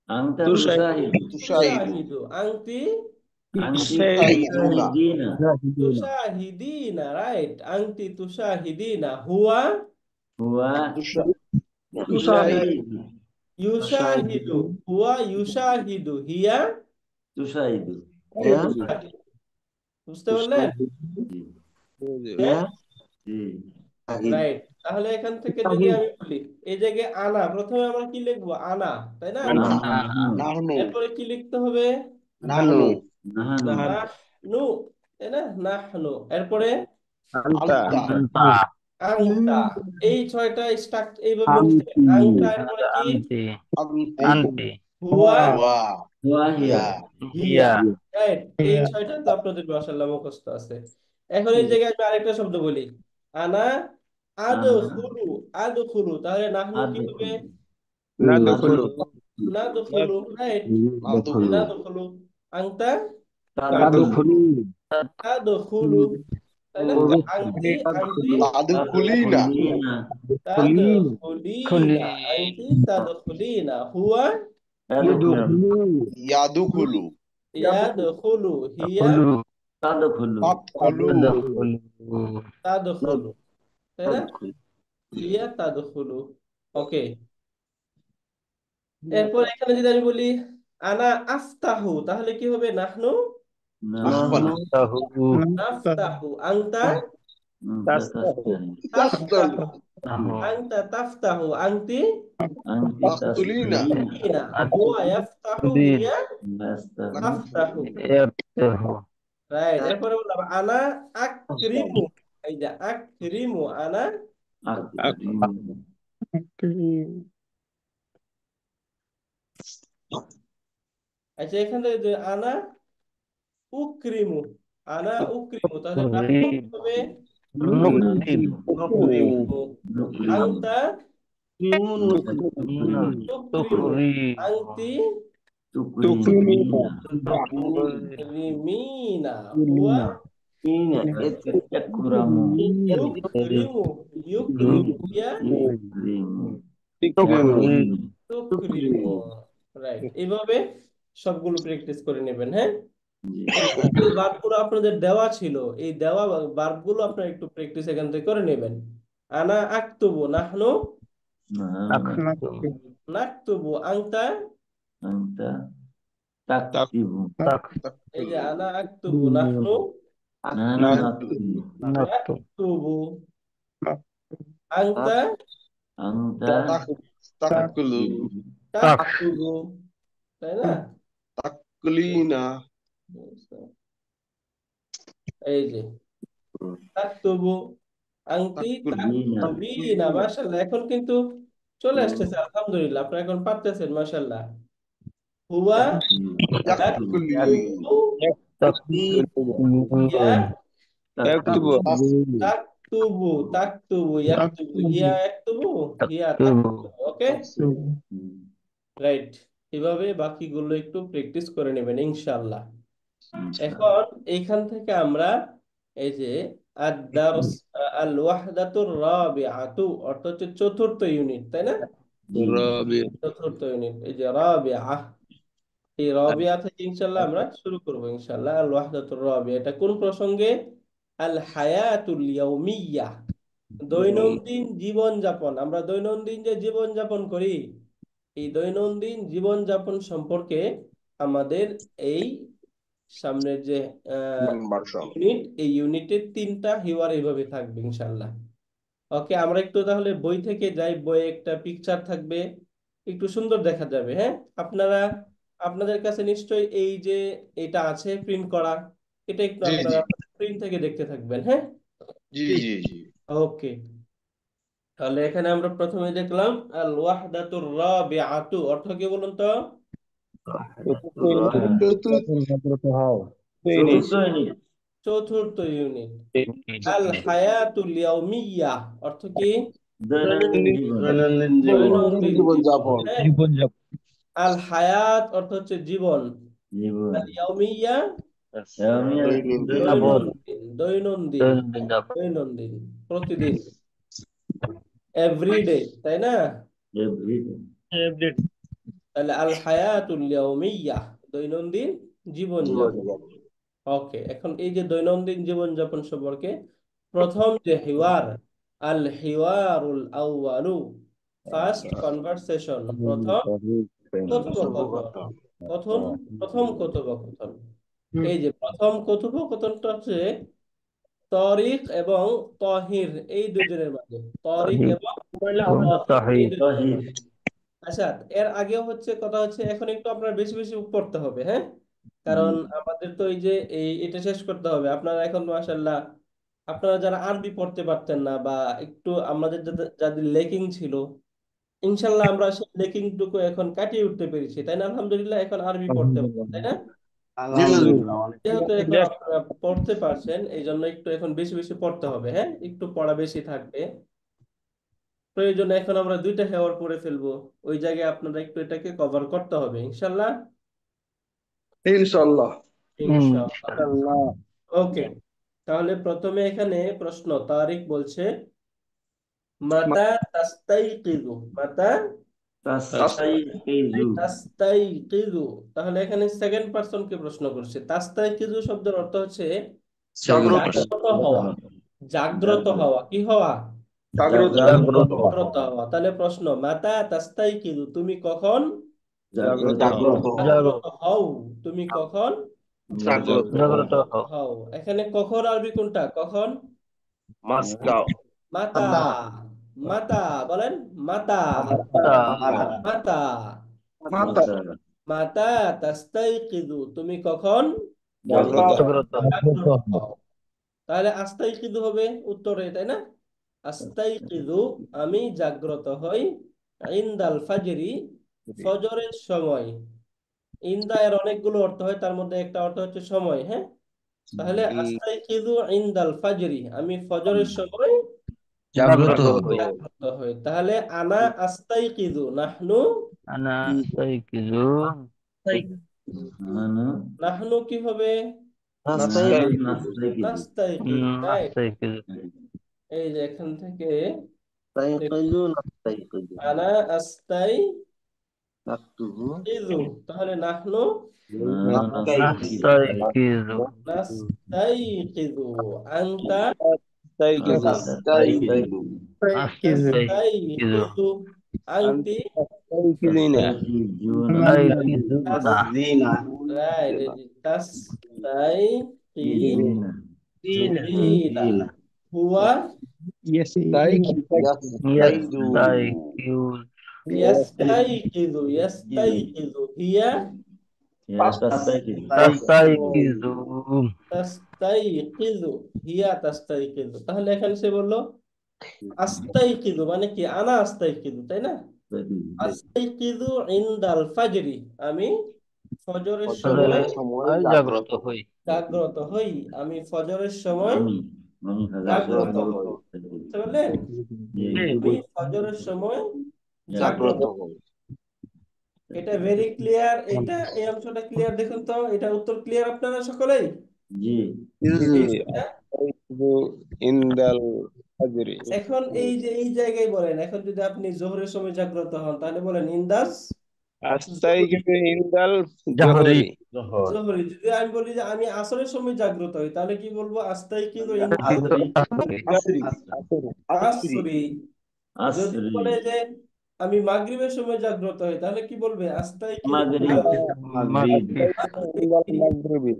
আংটা তুষার তুসাহিদু তুশাহিদু, তুশাহিদু, আংতি আংটি তুশাহিদুনা, তুসাহিদিনা তুশাহিদিনা, রাইট, আংতি তুশাহিদিনা, হুয়া হুয়া তুষা, তুশাহিদ, ইউসাহিদু ইউশাহিদু, হুয়া ইউশাহিদু, হিয়া তুসাহিদু তুশাহিদু। বুঝতে পারলেন? জি হ্যাঁ, জি রাইট। তাহলে এখান থেকে যদি আমি বলি, এই জায়গায় আনা, প্রথমে আমরা কি লিখবো? আনা, তাই না? আনা, নাহনু নাহনু, এরপরে কি লিখতে হবে? নাহনু, নাহনু নাহনু, তাই না? নাহনু। এরপরে আন্তা আন্তা, আংতা। এই 6টা স্ট্রাকচার এইভাবে লিখতে হবে। আংতা, এরপরে কি? আন্তি, হুয়া ওয়া, হুয়া হিয়া ইয়া, হিয়া, রাইট। এই 6টা তো আপনাদের মাশাআল্লাহ মুখস্থ আছে। এখন এই জায়গায় আমি আরেকটা শব্দ বলি, আনা আনা আদখুলু, আদখুলু, তাহলে নাহনু কি হবে? আদখুলু না দখলু নাদখুলু, রাইট, নাদখুলু, নাদখুলু। আংতা তাদখুলু তাদখুলু, তাই না? আংতি আংতি তাদখুলিনা, তাদখুলিনা তাদখুলিনা, আংতি তাদখুলিনা, হুয়া তাদখুলু ইয়াদুখুলু, ইয়াদখুলু, হিয়া তাদখুলু তাদখুলু, তাদখুলু, তাই না? হিয়া তাদখুলু। ওকে, এরপর এখানে যদি আমি বলি আনা আফতাহু, তাহলে কি হবে? নাহনু নাহনু নাফতাহু, আংতা তাস্তানি তাফতালু, তাফতাহু, আংতা তাফতাহু, আংতি আনতি তাকতুলিনা, তাফতিনা, হুয়া ইয়াফতাহু, হিয়া তাফতাহু, রাইট। এরপরে বললাম আনা আকরিমু, এই যে আকরিমু, আনা। আচ্ছা, এখানে যে আনা উকরিমু, আনা উকরিমু, তাহলে নাহনু কি হবে? নুকরিমু, আংতা তুকরিমু, আংতি তুকরিমিনা, হুয়া ইউকরিমু, ইউকরিমু, ইয়া তুকরিমু, রাইট। এইভাবে সবগুলো প্র্যাকটিস করে নেবেন, হ্যাঁ। এখানে যে ভার্বগুলো আপনাদের দেওয়া ছিল, এই দেওয়া ভার্বগুলো আপনারা একটু প্র্যাকটিস এখান থেকে করে নেবেন। আনা আক্তুবু, নাহনু নাকতুবু, আংতা, এই যে আনা আক্তুবু, নাহনু নাকতুবু, আংতা তাকতুলু, তাকতুবু, তাই না? তাকলিনা, এই যে তাকতুবু, আংটি তাকুলিনা তাকতুবিনা, মাশাআল্লাহ, এখন কিন্তু চলে আসতেছে, আলহামদুলিল্লাহ, আপনারা এখন পারতেছেন, মাশাআল্লাহ। হুয়া ইয়াকুলি ইয়াকতুবু, تكتب ইয়া يكتب তাকতুবু, তাকতুবু, ইয়াকতুবু, ইয়া ইয়াকতুবু, হিয়া তাকতুবু। ওকে, রাইট। এভাবে বাকিগুলো একটু প্র্যাকটিস করে নেবেন ইনশাআল্লাহ। এখন এইখান থেকে আমরা এই যে আদ-দারস আল ওয়াহদাতুর রাবিআতু অর্থ হচ্ছে চতুর্থ ইউনিট, তাই না? الرابع চতুর্থ ইউনিট, এই যে রাবিআ, এই রাবিআ থেকে ইনশাআল্লাহ আমরা শুরু করব ইনশাআল্লাহ। আল ওয়াহদাতুর রাবিআ, এটা কোন প্রসঙ্গে? আল হায়াতুল ইয়াউমিয়া, দৈনন্দিন জীবন যাপন। আমরা দৈনন্দিন যে জীবন যাপন করি, এই দৈনন্দিন জীবন যাপন সম্পর্কে আমাদের এই সামনের যে نمبر شو ইউনিট, এই ইউনিটের 3টা হিওয়ার এইভাবে থাকবে ইনশাআল্লাহ। ওকে, আমরা একটু তাহলে বই থেকে যাই। বইয়ে একটা পিকচার থাকবে, একটু সুন্দর দেখা যাবে। হ্যাঁ, আপনাদের কাছে নিশ্চয়ই এই যে এটা আছে প্রিন্ট করা, এটা একটু जी আপনারা जी প্রিন্ট থেকে দেখতে থাকবেন। হ্যাঁ, जी जी जी ওকে। তাহলে এখানে আমরা প্রথমে দেখলাম আল ওয়াহদাতুর রাবিআতু অর্থ কি বলুন তো? চতুর্থ ইউনিট চতুর্থ ইউনিট। আল হায়াতুল ইয়াউমিয়া অর্থ কি? দৈনন্দিন জীবন দৈনন্দিন দৈনন্দিন জীবন জীবন। যাপন হ্যাঁ, আল হায়াত অর্থ হচ্ছে জীবন, জীবন আল ইয়াউমিয়া দৈনন্দিন দৈনন্দিন, দৈনন্দিন, প্রতিদিন, এভরিডে, তাই না? তাহলে আল হায়াতুল ইয়াউমিয়া, দৈনন্দিন জীবন যাপন। ওকে, এখন এই যে দৈনন্দিন জীবন যাপন সম্পর্কে প্রথম যে হিওয়ার, আল হিওয়ারুল আউয়ালু, ফার্স্ট কনভারসেশন, প্রথম কথোপকথন, কথন, প্রথম কথোপকথন। এই যে প্রথম কথোপকথনটা হচ্ছে তরিক এবং তহির, এই দুজনের মাঝে, তরিক এবং তহির, এই দুজনের মাঝে। আচ্ছা, এর আগেও হচ্ছে কথা হচ্ছে, এখন একটু আপনার বেশি বেশি পড়তে হবে। হ্যাঁ, কারণ আমাদের তো এই যে এটা শেষ করতে হবে। আপনারা এখন মাশাআল্লাহ, আপনারা যারা আরবি পড়তে পারতেন না বা একটু আমাদের যাদের লেকিং ছিল, ইনশাল্লাহ আমরা সেই লেকিং টুকু এখন কাটিয়ে উঠতে পেরেছি, তাই না? আলহামদুলিল্লাহ, এখন আরবি পড়তে পারেন, তাই না? আলহামদুলিল্লাহ অনেক যেহেতু এখন আপনারা পড়তে পারছেন, এই জন্য একটু এখন বেশি বেশি পড়তে হবে। হ্যাঁ, একটু পড়া বেশি থাকবে, প্রয়োজনে এখন আমরা 2টা হেওয়ার পড়ে ফেলবো, ওই জায়গায় আপনারা একটু এটাকে কভার করতে হবে ইনশাল্লাহ। إن شاء الله ইনশাআল্লাহ। ওকে, তাহলে প্রথমে এখানে প্রশ্ন, তারিক বলছে মাতা তাস্তাইকিযু, মাতা তাস্তাইকিযু। তাহলে এখানে সেকেন্ড পারসন কে প্রশ্ন করছে। তাস্তাইকিযু শব্দের অর্থ হচ্ছে জাগ্রত জাগ্রত হওয়া, জাগ্রত হওয়া, কি হওয়া? জাগ্রত জাগ্রত হওয়া। তাহলে প্রশ্ন, মাতা তাস্তাইকিযু, তুমি কখন জাগ্রত জাগ্রত হও? তুমি কখন জাগ্রত হও? এখানে কখন আরবি কোনটা? কখন? মাস্কাও মাতা, মাতা বলেন, মাতা, মাতা, মাতা মাতা তাস্তাইকিযু, তুমি কখন জাগ্রত জাগ্রত হও? তাহলে আস্তাইকিযু হবে উত্তরে, তাই না? আস্তাইকিযু, আমি জাগ্রত হই, ইনদাল ফাজরি, ফজরের সময়। ইনদা এর অনেকগুলো অর্থ হয়, তার মধ্যে একটা অর্থ হচ্ছে সময়। হ্যাঁ, তাহলে আস্তাইকিযু ইনদাল ফাজরি, আমি ফজরের সময় জাগ্রত জাগ্রত হই। তাহলে আনা আস্তাইকিযু, নাহনু, নাহনু কি হবে? নাস্তাইকিযু, রাইট। এই যে এখান থেকে আনা আস্তাইকিযু, তাহলে নাহনু নাস্তাইকিযু, আনতা তাস্তাইকিযু, আনতি জিনা রাইট, তাস্তাইকিযুনা, হুয়া ইয়াস্তাইকিযু, ইয়াস্তাইকিযু, হিয়া তাস্তাইকিজু। তাস্তাইকিজু তাস্তাইকিজু, হিয়া তাস্তাইকিজু। তাহলে এখানে সে বললো আস্তাইকিজু মানে কি, আনা আস্তাইকিজু, তাই না? আস্তাইকিজু ইনদাল ফাজরি, আমি ফজরের সময় ফজরের সময় জাগ্রত জাগ্রত হই। জাগ্রত হই, আমি ফজরের সময় আমি আমি জাগ্রত জাগ্রত হই। হই বুঝতে পারলেন? আমি ফজরের সময় জাগ্রত জাগ্রত হই। হই। এটা ভেরি ক্লিয়ার। এটা এই অংশটা ক্লিয়ার, দেখুন তো এটা উত্তর ক্লিয়ার আপনারা সকলেই? জি জি এটা ইনদাল ফাজরি। এখন এই যে এই জায়গায় বলেন, এখন যদি আপনি জোহরের সময় জাগ্রত হন তাহলে বলেন ইন্দাস আস্তাইকিজু ইনদাল জাহরি জোহরি। জোহরি। যদি আমি বলি যে আমি আসরের সময় জাগ্রত হই তাহলে কি বলবো? আস্তাইকিযু ইনদাল আসরি আসরি। যদি আসরি বলে যে আমি মাগরিবের সময় জাগ্রত হই তাহলে কি বলবে? আস্তাইকিযু মাগরিব ইনদাল মাগরিব ইনদাল মাগরিবি, মাগরিবি।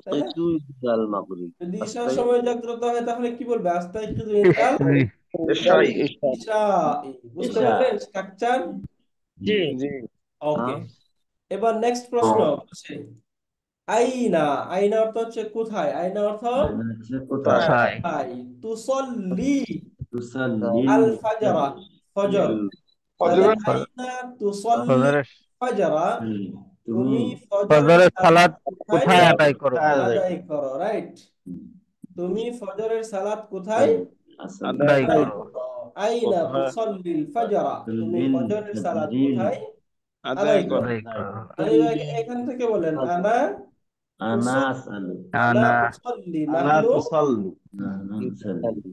তাই না? ইদাল মাগরিব। যদি ঈশার সময় জাগ্রত হয় তাহলে কি বলবে? আস্তাইকিযু ইনদাল ইনদাল ইশা। ঈশা। বুঝতে ঈশা। পারলেন স্ট্রাকচার? জি ওকে, এবার নেক্সট প্রশ্ন হচ্ছে আইনা। আইনা অর্থ হচ্ছে কোথায়, আইনা অর্থ কোথায়? কোথায়? কোথায়। তুসল্লি তুসাল্লিল আল ফাজরা, ফজর। তাহলে ফজরের আইনা তুসল্লি ফজরের ফাজরা, তুমি তুমি ফজরের ফজরের সালাত সালাত কোথায় কোথায় আদায় করো? আদায় করো, রাইট। তুমি ফজরের সালাত কোথায় আদায় আদায় আদায় করো। করো? আইনা তুসল্লিল ফাজরা, তুমি ফজরের সালাত কোথায় আদায় আদায় করো? করো। আদায় করো। তাহলে এখান থেকে বলেন আনা আনা তুসল্লি, আসালু। আনা আনা উসাল্লি, নাহনু নুসাল্লি।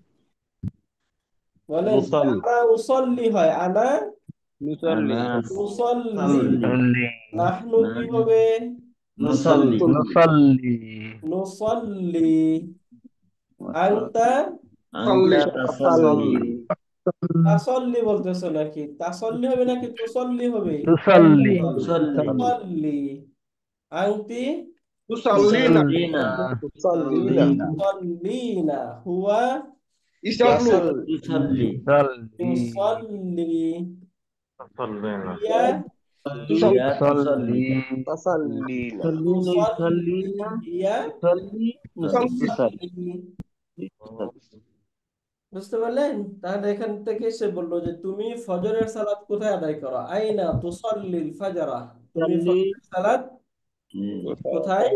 বলেন আনা উসাল্লি হয়, আনা মুসল্লি আনা উসাল্লি, নুসাল্লি নাহনু কি হবে? নুসাল্লি। নুসাল্লি নুসাল্লি। আনতা আনতা তাসাল্লি। তাসল্লি বলতেছো নাকি? তাসল্লি হবে নাকি তুসল্লি হবে? তুসাল্লি তুসাল্লি। তুসল্লি। আনতি তুসাল্লিনা তুসাল্লিনা। তুসাল্লিনা তুসল্লিনা, হুয়া ইয়াসাল্লি তুসাল্লি। তুসাল্লি ইউসাল্লি, হিয়া হিয়া তুসাল্লি তাসাল্লিনা তুসল্লি, হিয়া তুসাল্লি। তুসাল্লি। বুঝতে পারলেন? তাহলে এখান থেকে সে বললো যে তুমি ফজরের সালাত কোথায় আদায় করো? আইনা তুসাল্লিল ফাজরা, তুমি ফজরের সালাত কোথায়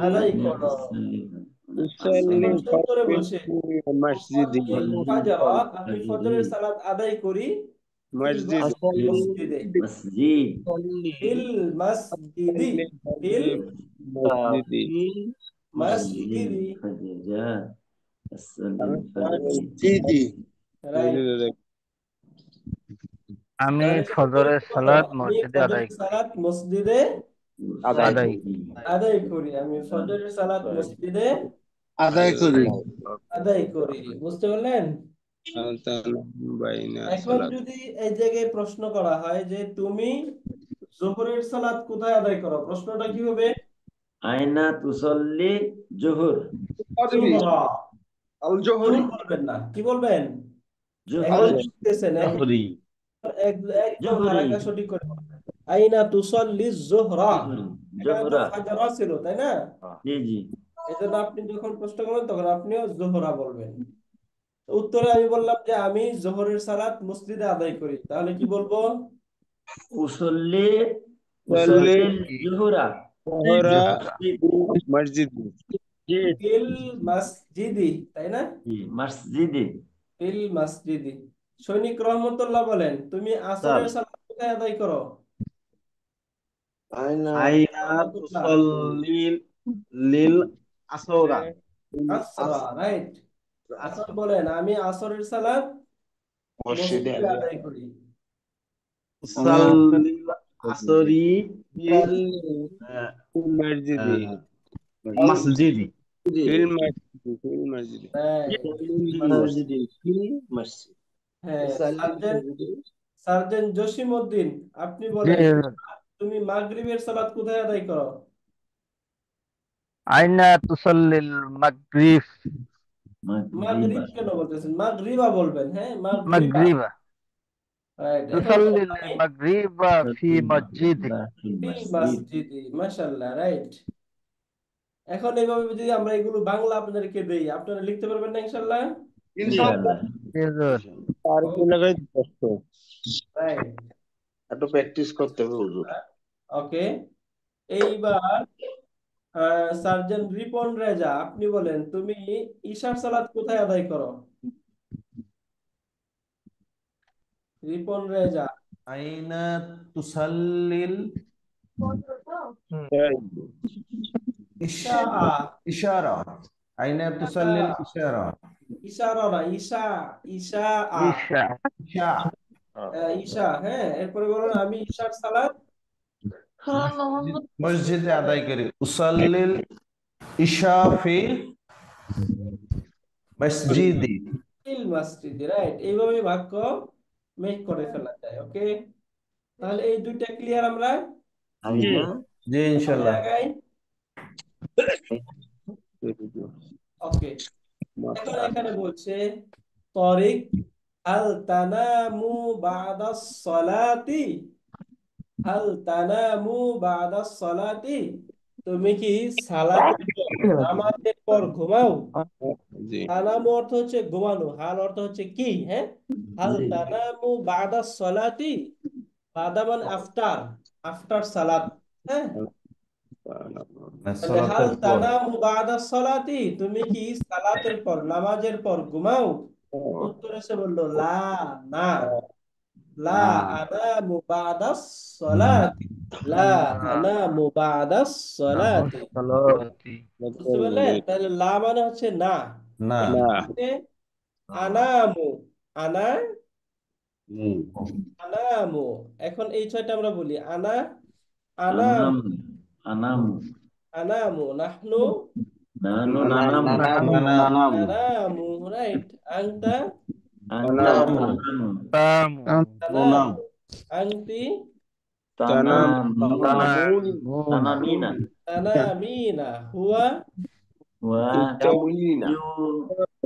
আদায় করো? তুসাল্লি এখন সে উত্তরে ফাজরি বলছে মসজিদি তুসাল্লিল ফাজরা, আমি ফজরের সালাত আদায় করি ফিল মসজিদি মসজিদে, মসজিদ। ফিল মসজিদি, ফিল মসজিদি মসজিদি, ফাজরা আমি মসজিদি। রাইট। আমি তাহলে সে উত্তরে ফজরের কি বললো? সালাত আমি মসজিদে আদায় ফজরের করি। সালাত মসজিদে আদায় আদায় করি, আমি ফজরের সালাত মসজিদে আদায় করি আদায় করি। বুঝতে পারলেন? বাইনা এখন সালাত যদি এই জায়গায় প্রশ্ন করা হয় যে তুমি জোহরের সালাত কোথায় আদায় করো, প্রশ্নটা কি হবে? আয়না তুসল্লি জোহর। জোহরা, আল জোহর জোহরি বলবেন না, কি বলবেন? জোহর। একদম শিখতেছেন, একদম জোহরি। হারাকা সঠিক করে বলবেন। আইনা তুসল্লি জোহরা, এখানে তো জোহরা। ফাজরা ছিল, তাই না? জি জি। এজন্য আপনি যখন প্রশ্ন করবেন তখন আপনিও জোহরা বলবেন। উত্তরে আমি বললাম যে আমি জোহরের সালাত মসজিদে আদায় করি, তাহলে কি বলবো? উসল্লি সাল্লি উসল্লি জোহরা জোহরা মসজিদ। মসজিদ ফিল মসজিদি, তাই না? জি, মসজিদে। ফিল মসজিদি। সৈনিক রহমতুল্লাহ বলেন তুমি আসরের সালাত কোথায় আদায় করো? আইনা রহমতুল্লাহ, তুসল্লিল লিল আসরা আসরা, রাইট। এখন বলেন আমি আসরের সালাত মসজিদে মসজিদে আদায় করি। তুসল্লিল আসরি ফিল মসজিদি মসজিদি ফিল মসজিদি হ্যাঁ, সার্জেন্ট সার্জেন্ট জসিম উদ্দিন, আপনি জি, বলেন তুমি মাগরিবের সালাত কোথায় আদায় করো? আইনা তুসাল্লিল মাগরিব মাগরিব কেন বলতেছেন? মাগরিবা বলবেন, হ্যাঁ মাগরিবা, মাগরিবা রাইট। এখন تصلي বললাম المغرب في مسجدك ফিল ফিল মসজিদ। মাসজিদি, মাশাআল্লাহ, রাইট। এখন এইভাবে যদি আমরা এগুলো বাংলা আপনাদেরকে দেই, আপনারা লিখতে পারবেন না ইনশাআল্লাহ? ইনশাআল্লাহ। হুজুর। আর কি লাগাই কষ্ট রাইট, একটু প্র্যাকটিস করতে হবে হুজুর। ওকে। এইবার সার্জেন্ট রিপন রেজা, আপনি বলেন তুমি ঈশার সালাত কোথায় আদায় করো? রিপন রেজা। أين تصلي তাই ঈশা, الإشارة؟ أين تصلي الإشارة؟ ইশারা না, ঈশা, ঈশা, ঈশা। إشاء ঈশা, হ্যাঁ। এরপরে বলুন আমি ঈশার সালাত মসজিদে আদায় করি। উসাল্লিল ইশা ফি মসজিদি। ফিল মাসজিদি, রাইট। এইভাবে বাক্য মেক করে ফেলা যায়, ওকে। তাহলে এই দুইটা ক্লিয়ার আমরা? আইনা জি ইনশাল্লাহ। জায়গায়, ওকে। এখন এখানে বলছে তরিক হাল তানামু বাদাস সালাতি, হাল তানামু বাদাস সালাতি, তুমি কি সালাতের পর, নামাজের পর ঘুমাও? জি তানামু অর্থ হচ্ছে ঘুমানো, হাল অর্থ হচ্ছে কি, হ্যাঁ। হাল তানামু বাদাস সালাতি, বাদা মানে আফটার, আফটার সালাত, হ্যাঁ। তাহলে হাল সালাতের পর। তানামু বাদাস সালাতি, তুমি কি সালাতের পর, নামাজের পর ঘুমাও? উত্তর এসে বললো লা, না। লা আনামু বাদাস সালাতি, লা আনামু বাদাস সালাতি। সালাতি। বুঝতে পারলেন? তাহলে লা মানে হচ্ছে না, না না হচ্ছে আনামু, আনা, আনামু। এখন এই ছয়টা আমরা বলি আনা, আনাম, আনাম আনাম আনামু, নাহনু, নানু নানাম নানামু, রাইট। আনতা, আন্তা তানামু তানামু তামু। তানামু, আনতি, তানামু তানামুন তানামিনা তানামিনা, হুয়া ওয়া তামুনিনা ইউ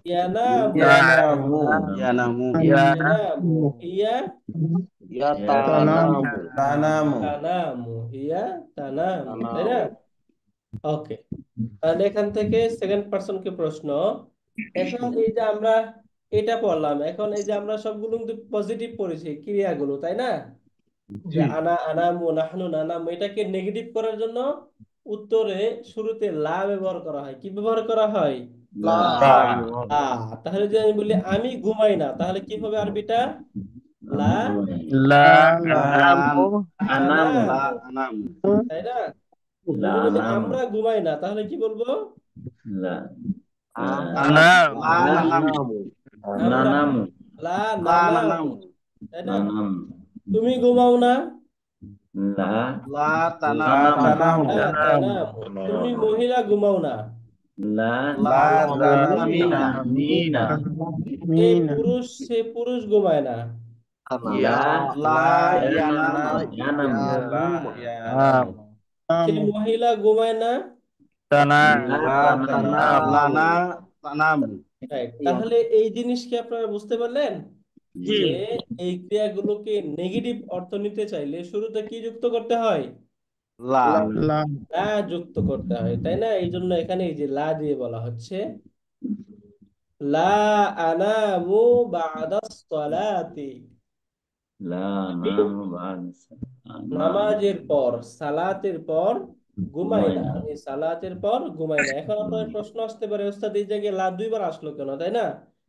ইয়ানামু, ইয়ানামু ইয়ানামু ইয়ানামু, হিয়া ইয়াতানামু তানামু। তানামু, হিয়া তানামু, তাই না? ওকে। তাহলে এখান থেকে সেকেন্ড পার্সনকে প্রশ্ন। এখন এই যে আমরা এটা পড়লাম, এখন এই যে আমরা সবগুলো কিন্তু পজিটিভ পড়েছি ক্রিয়াগুলো, তাই না? যে আনা, আনামু, নাহনু, নানামু, এটাকে নেগেটিভ করার জন্য উত্তরে শুরুতে লা ব্যবহার করা হয়। কি ব্যবহার করা হয়? লা লা। তাহলে যদি আমি বলি আমি ঘুমাই না, তাহলে কি হবে আরবিটা? লা লা লা আনামু আনামু লা আনামু, আনামু তাই না? লা যদি বলি আনামু আমরা ঘুমাই না, তাহলে কি বলবো? লা আনামু নানামু আমরা, নানামু লা লা নানামু, নানামু তাই না? নানাম তুমি ঘুমাও না, লা লা তানামু তানামু লা তানামু। তুমি মহিলা ঘুমাও না, লা লা তানামিনা মিনা সে পুরুষ ঘুমায় না। লা লা ইয়ানামু ইয়ানামু ইয়ানামু সে মহিলা ঘুমায় না, তানামু লা তানামু লানা তানামু রাইট। তাহলে এই জিনিসকে আপনারা বুঝতে পারলেন যে এই ক্রিয়াগুলোকে নেগেটিভ অর্থ নিতে চাইলে শুরুতে কি যুক্ত করতে হয়? লা লা যুক্ত করতে হয়, তাই না? এই জন্য এখানে এই যে লা দিয়ে বলা হচ্ছে লা আনামু বাদাস সালাতি, লা আমি নামু বাদ নামাজের পর, সালাতের পর ঘুমাই না, ঘুমাই না। আমি সালাতের পর ঘুমাই না। এখন আপনার প্রশ্ন আসতে পারে ওস্তাদ এই জায়গায় লা দুইবার আসলো কেন, তাই না?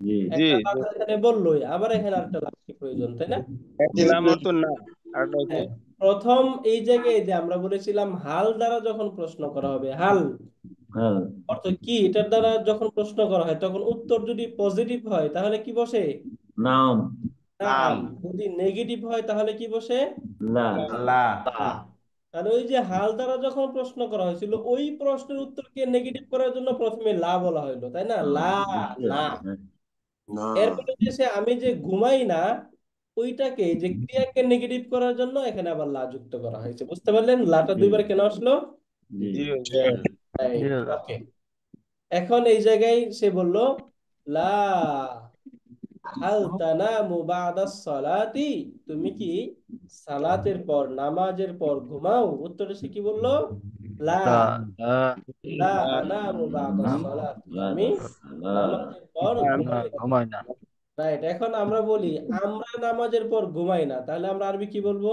জি জি একটা লা তো এখানে বললোই, আবার এখানে আরেকটা লা কি প্রয়োজন, তাই না? একলা মতো না আর হ্যাঁ, প্রথম এই জায়গায় যে আমরা বলেছিলাম হাল দ্বারা যখন প্রশ্ন করা হবে, হাল হাল অর্থ কি, এটার দ্বারা যখন প্রশ্ন করা হয় তখন উত্তর যদি পজিটিভ হয় তাহলে কি বসে? নাম নাম। যদি নেগেটিভ হয় তাহলে কি বসে? লা লা লা। তাহলে ওই যে হাল দ্বারা যখন প্রশ্ন করা হয়েছিল ওই প্রশ্নের উত্তরকে নেগেটিভ করার জন্য প্রথমে লা বলা হইলো, তাই না? লা, না। এরপরে যে সে আমি যে ঘুমাই না, ওইটাকে যে ক্রিয়াকে নেগেটিভ করার জন্য এখানে আবার লা যুক্ত করা হয়েছে। বুঝতে পারলেন লাটা দুইবার কেন আসলো? জি জি ওকে। এখন এই জায়গায় সে বলল লা হাল তানামু বাদাস সালাতি, তুমি কি সালাতের পর নামাজের পর ঘুমাও? উত্তরে সে কি বললো? লা লা আনামু বাদা সালাত, আমি নামাজের পর ঘুমাই না। ঘুমাই না। রাইট। এখন আমরা বলি আমরা নামাজের পর ঘুমাই না, তাহলে আমরা আরবি কি বলবো?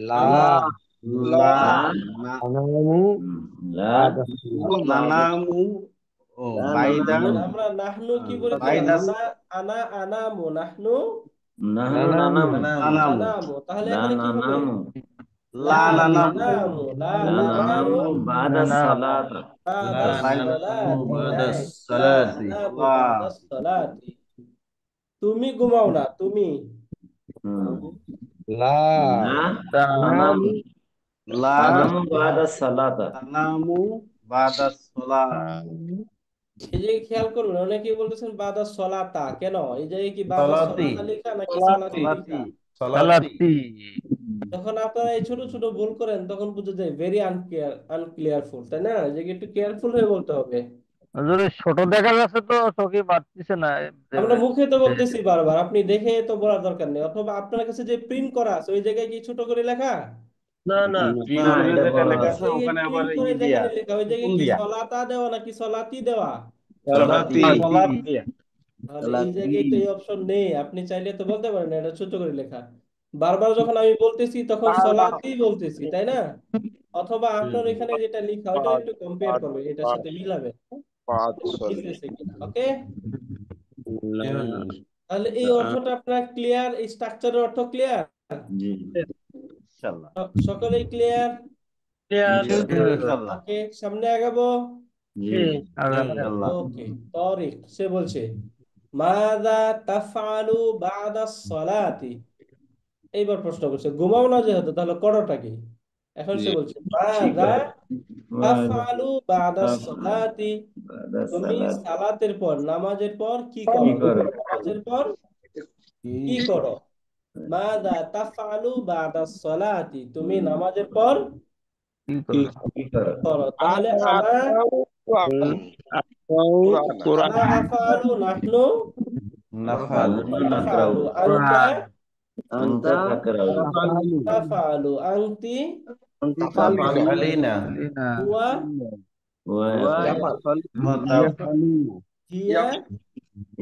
লা লা না লা নানামু ও বাইদা তাহলে আমরা নাহনু কি বলেছিলাম? বাইদা আনামু নাহনু নাহনু নানামু নানামু নানামু। তাহলে লা এখানে কি হবে? নানামু লা নানামু নানামু লা লা নানামু নানামু বাদা সালাত বাদা সালাতি। রাইট। লা সালাতি নানামু বাদা সালাতি। তুমি ঘুমাও না, তুমি লা নানামু লা নানামু বাদা সালাতা নানামু বাদা সালাত এই যে খেয়াল করুন, অনেকেই বলতেছেন বাদা সলাতা, কেন এই জায়গায় কি বাদা সলাতি সলাতা লেখা নাকি সলাতি লেখা? সালাতি যখন আপনারা এই ছোট ছোট ভুল করেন তখন বুঝে যায় ভেরি আনক্লিয়ারফুল, তাই না? যে একটু কেয়ারফুল হয়ে বলতে হবে। যদি ছোট দেখা যাচ্ছে তো চোখে বাড়তিছে না। আমরা মুখে তো বলতেছি বারবার, আপনি দেখে তো বলার দরকার নেই। অথবা আপনার কাছে যে প্রিন্ট করা আছে ওই জায়গায় কি ছোট করে লেখা? না না না প্রিন্ট এটা যেটা বড় লেখা আছে আছে ওখানে আবার প্রিন্ট করে ই দিয়া যেখানে লেখা ওই জায়গায় কোন কি দিয়া সলাতা দেওয়া নাকি সলাতি দেওয়া? সালাতি সালাত দিয়া তাহলে এই জায়গায় তো এই অপশন নেই। আপনি চাইলে তো বলতে পারেন এটা ছোট করে লেখা। বারবার যখন আমি বলতেছি তখন সলাতেই বলতেছি, তাই না? অথবা আপনার এখানে যেটা লেখা ওইটা একটু কম্পেয়ার করবে, এটার সাথে মিলাবে মিলতেছে কিনা। ওকে, তাহলে এই অর্থটা আপনার ক্লিয়ার, এই স্ট্রাকচারের অর্থ ক্লিয়ার, জি ইনশাআল্লাহ সকলেই ক্লিয়ার? ইনশাআল্লাহ ওকে, সামনে আগাবো। জি ইনশাআল্লাহ ওকে, তারিক সে বলছে মাযা তাফআলু বাদা সলাতি। এইবার প্রশ্ন করছে ঘুমাও না যেহেতু, তাহলে করোটা কি? এখন সে বলছে মাযা তাফআলু বাদা সলাতি, বাদা তুমি সালাত সালাতের পর নামাজের পর কি কি করো? করো নামাজের পর কি করো? মাযা তাফআলু বাদা সলাতি, তুমি নামাজের পর কি করো করো। তাহলে আনা আনা আফআলু নাহনু নাফালু নাকরাউ নাফআলু আনতা আনতা তাকরাউ তাফআলু আনতি তাফআলিনা হুয়া ওয়া হিয়া।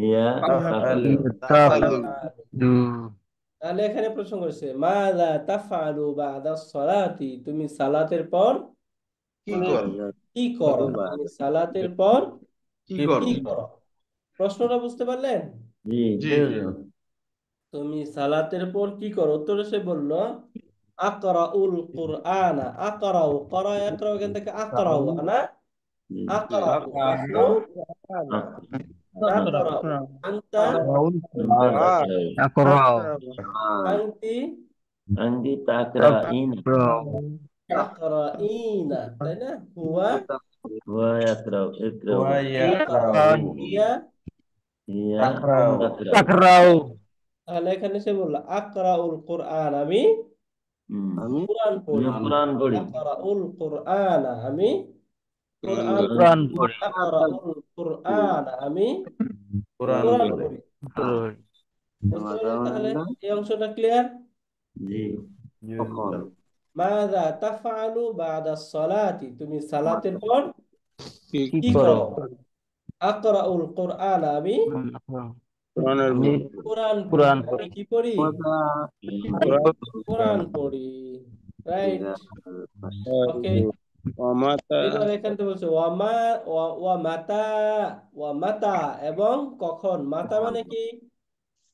ইয়া তাফআলু তাফআলু। দু তাহলে এখানে প্রশ্ন করেছে মাযা তাফআলু বাদা সলাতি, তুমি সালাতের পর কি করো? তুমি সালাতের পর কি কি করো? প্রশ্নটা বুঝতে পারলেন? জি তুমি সালাতের পর কি করো? উত্তরে সে বলল আকরাউল কুরআনা। আকরাউ, করা একরাউ, এখান থেকে আকরাউ, আনা আকরাউ নাহনু নাকরাউ আনতা আকরাউ আনতি আনতি তাকরাইন তাকরাইনা, তাই না? হুয়া ওয়া ইয়াকরাউ ইকরাউ ওয়া ইয়াকরাউ, ইয়াকরাউ হিয়া। ইয়া তাকরাউ তাকরাউ তাকরাউ তাহলে এখানে সে বলল আকরাউল কুরআন, আমি আমি কোরআন পড়ি। কোরআন পড়ি আকরাউল কুরআনা, আমি কোরআন পড়ি। কোরআন পড়ি। আকরাউল কুরআনা, আমি কোরআন কোরআন পড়ে পড়ি। বুঝতে পারলেন? তাহলে এই অংশটা ক্লিয়ার। জি মাযা তাফআলু বাদা সলাতি, তুমি সালাতের পর কি কি করো? করো? আকরাউল কুরআন, আমি আমি কোরআন পড়ি। কোরআন আমি পড়ি। কি পড়ি? কোরআন পড়ি। রাইট। ওকে, এবার এখান থেকে বলছে ওয়ামা ওয়া মাতা, ওয়া মাতা এবং কখন। মাতা মানে কি?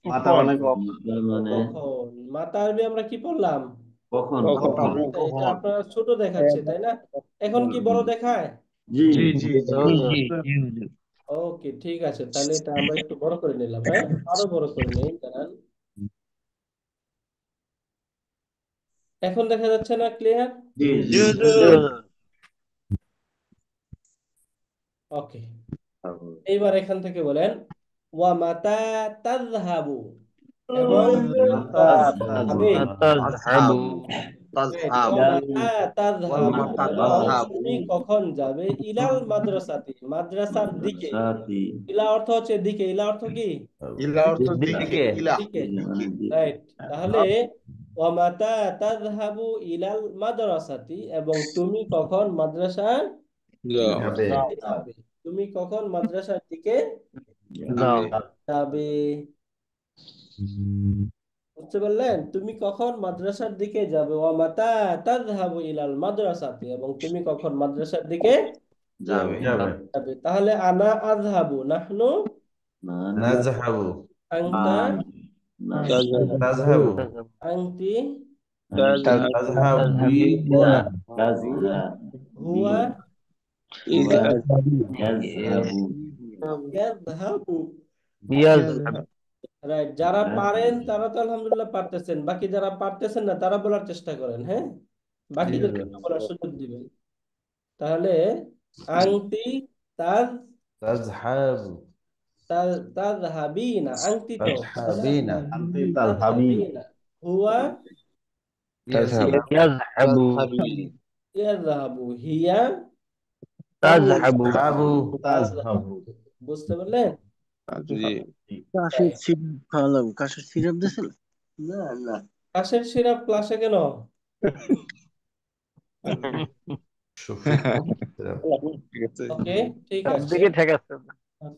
মাথা মানে মানে কখন। মাতা আরবি আমরা কি পড়লাম? কখন এটা আপনার ছোট দেখাচ্ছে, তাই না? এখন কি বড় দেখায়? জি জি জি জি ওকে, ঠিক আছে, তাহলে এটা আমরা একটু বড় করে নিলাম। হ্যাঁ, আরো বড় করে নেই, দাঁড়ান। এখন দেখা যাচ্ছে না? ক্লিয়ার? জি ওকে, এইবার এখান থেকে বলেন ওয়া মাতা তাযহাবু, এবং কখন যাবে? তাযহাবু Right. তাযহাব ওয়ামাতা তাযহাবু ওয়ামাতা এবং তাযহাবু তুমি কখন যাবে ইলাল মাদ্রাসাতি মাদ্রাসার দিকে। মাদ্রাসাতি ইলা অর্থ হচ্ছে দিকে, ইলা অর্থ কি? ইলা অর্থ দিকে দিকে ইলা দিকে। মানে রাইট। তাহলে ওয়ামাতা তাযহাবু ইলাল মাদ্রাসাতি এবং তুমি কখন মাদ্রাসার যাবে দিকে যাবে। তুমি কখন মাদ্রাসার দিকে যাও যাবে। বুঝতে পারলেন? তুমি কখন মাদ্রাসার দিকে যাবে। ওয়ামাতা তাযহাবু ইলাল মাদ্রাসাতি এবং তুমি কখন মাদ্রাসার দিকে যাবে যাবে যাবে। তাহলে আনা আযহাবু, নাহনু, নাযহাবু আনতা, তাযহাবু আনতি, তাযহাবিনা হুয়া, ইয়াযহাবু। ইয়াযহাব রাইট। যারা পারেন তারা তো আলহামদুলিল্লাহ পারতেছেন, বাকি যারা পারতেছেন না তারা বলার চেষ্টা করেন। হ্যাঁ, বাকিদেরকে একটু বলার সুযোগ দিবেন। তাহলে আংটি তাজ তাযহাবু তাযহাবিনা, আংটি তো তাযহাবিনা আনতি তাযহাবিন তাযহাবিনা, হুয়া তাযহাবু ইয়াযহাবু ইয়াযহাবু, হিয়া তাযহাবু তাযহাবু বুঝতে পারলেন? কাশের সিরাপ খাওয়ালাম, কাশের সিরাপ দিয়েছিল? না না, কাশের সিরাপ ক্লাসে কেন? ওকে, ঠিক আছে। দিকে ঠেকাচ্ছে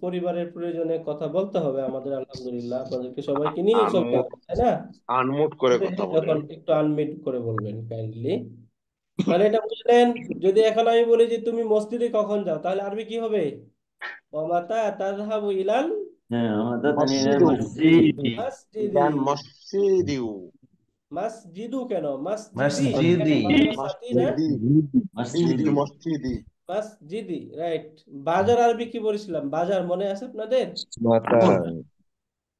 পরিবারের প্রয়োজনে কথা বলতে হবে আমাদের, আলহামদুলিল্লাহ আপনাদেরকে সবাইকে নিয়ে চলতে হবে, তাই না? আনমুট করে কথা বলেন যখন একটু আনমিউট করে বলবেন কাইন্ডলি। তাহলে এটা বুঝলেন। যদি এখন আমি বলি যে তুমি মসজিদে কখন যাও, তাহলে আরবি কি হবে? ওয়ামাতা তাযহাবু ইলাল মসজিদু মাসজিদি। মসজিদিউ মাসজিদু কেন? মাসজিদি মসজিদি মাদ্রাসাতি না, মসজিদি মসজিদি মাসজিদি। রাইট। বাজার আরবি কি বলেছিলাম? বাজার মনে আছে আপনাদের?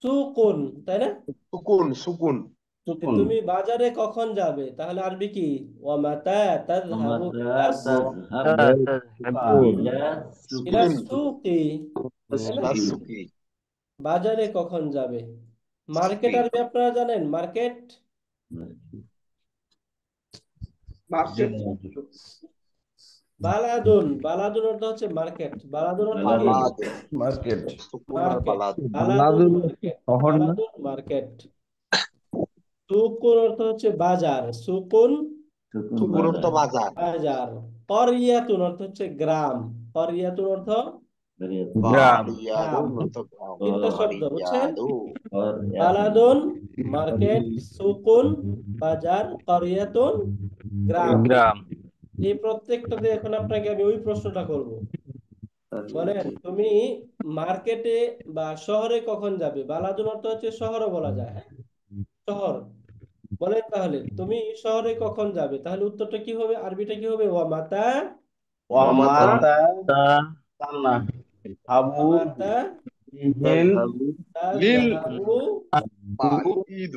সুকুন, তাই না? সুকুন সুকুন যে তুমি বাজারে কখন যাবে, তাহলে আরবি কি? ওয়ামাতা তাযহাবু ইলাস ইলাস সুকি, তাই না? লাসুকি বাজারে কখন যাবে। মার্কেট আরবি আপনারা জানেন? মার্কেট, বালাদুন, বালাদুন অর্থ হচ্ছে মার্কেট। বালাদুন অর্থ কি? মার্কেট সুকুন আর মার্কেট। বালাদ বালাদুন মার্কেট, বালাদুন মার্কেট। সুকুন অর্থ হচ্ছে বাজার, সুকুন সুকুন তো বাজার বাজার। করিয়াতুন অর্থ হচ্ছে গ্রাম, করিয়াতুন অর্থ গ্রাম বাড়িয়াদুন তো গ্রাম তিনটা শব্দ, বুঝছেন? বাড়িয়াদু বালাদুন মার্কেট, সুকুন বাজার, করিয়াতুন গ্রাম। গ্রাম এই প্রত্যেকটাতে এখন আপনাকে আমি ওই প্রশ্নটা করব। বলেন তুমি মার্কেটে বা শহরে কখন যাবে। বালাদুন অর্থ হচ্ছে শহরও বলা যায়, হ্যাঁ, শহর। বলেন তাহলে তুমি শহরে কখন যাবে, তাহলে উত্তরটা কি হবে? আরবিটা কি হবে? ওয়ামাতা ওয়ামাতা হাবু ওয়ামাতা লিল তাযহাবু ঈদ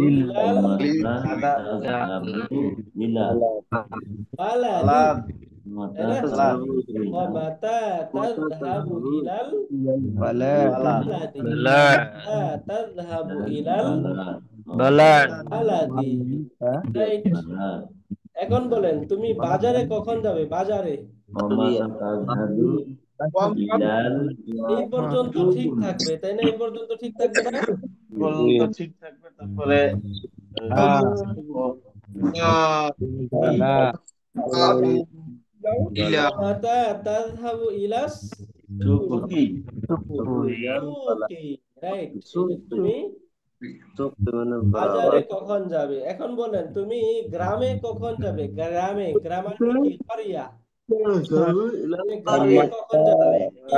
ইলাল বালাদি, তাই না? ওয়ামাতা তাযহাবু ইলাল বালাদি, ওয়ামাতা তাযহাবু ইলাল বালাদ বালাদি। রাইট। এখন বলেন তুমি বাজারে কখন যাবে। বাজারে এই পর্যন্ত ঠিক থাকবে, তাই না? এই পর্যন্ত ঠিক থাকবে না? পর্যন্ত ঠিক থাকবে। তারপরে ওয়ামাতা তাযহাবু ইলাস সুকি। রাইট। তুমি বাজারে কখন যাবে। এখন বলেন তুমি গ্রামে কখন যাবে। গ্রামে, গ্রাম মানে কি? করিয়া। তুমি গ্রামে কখন যাবে? কি?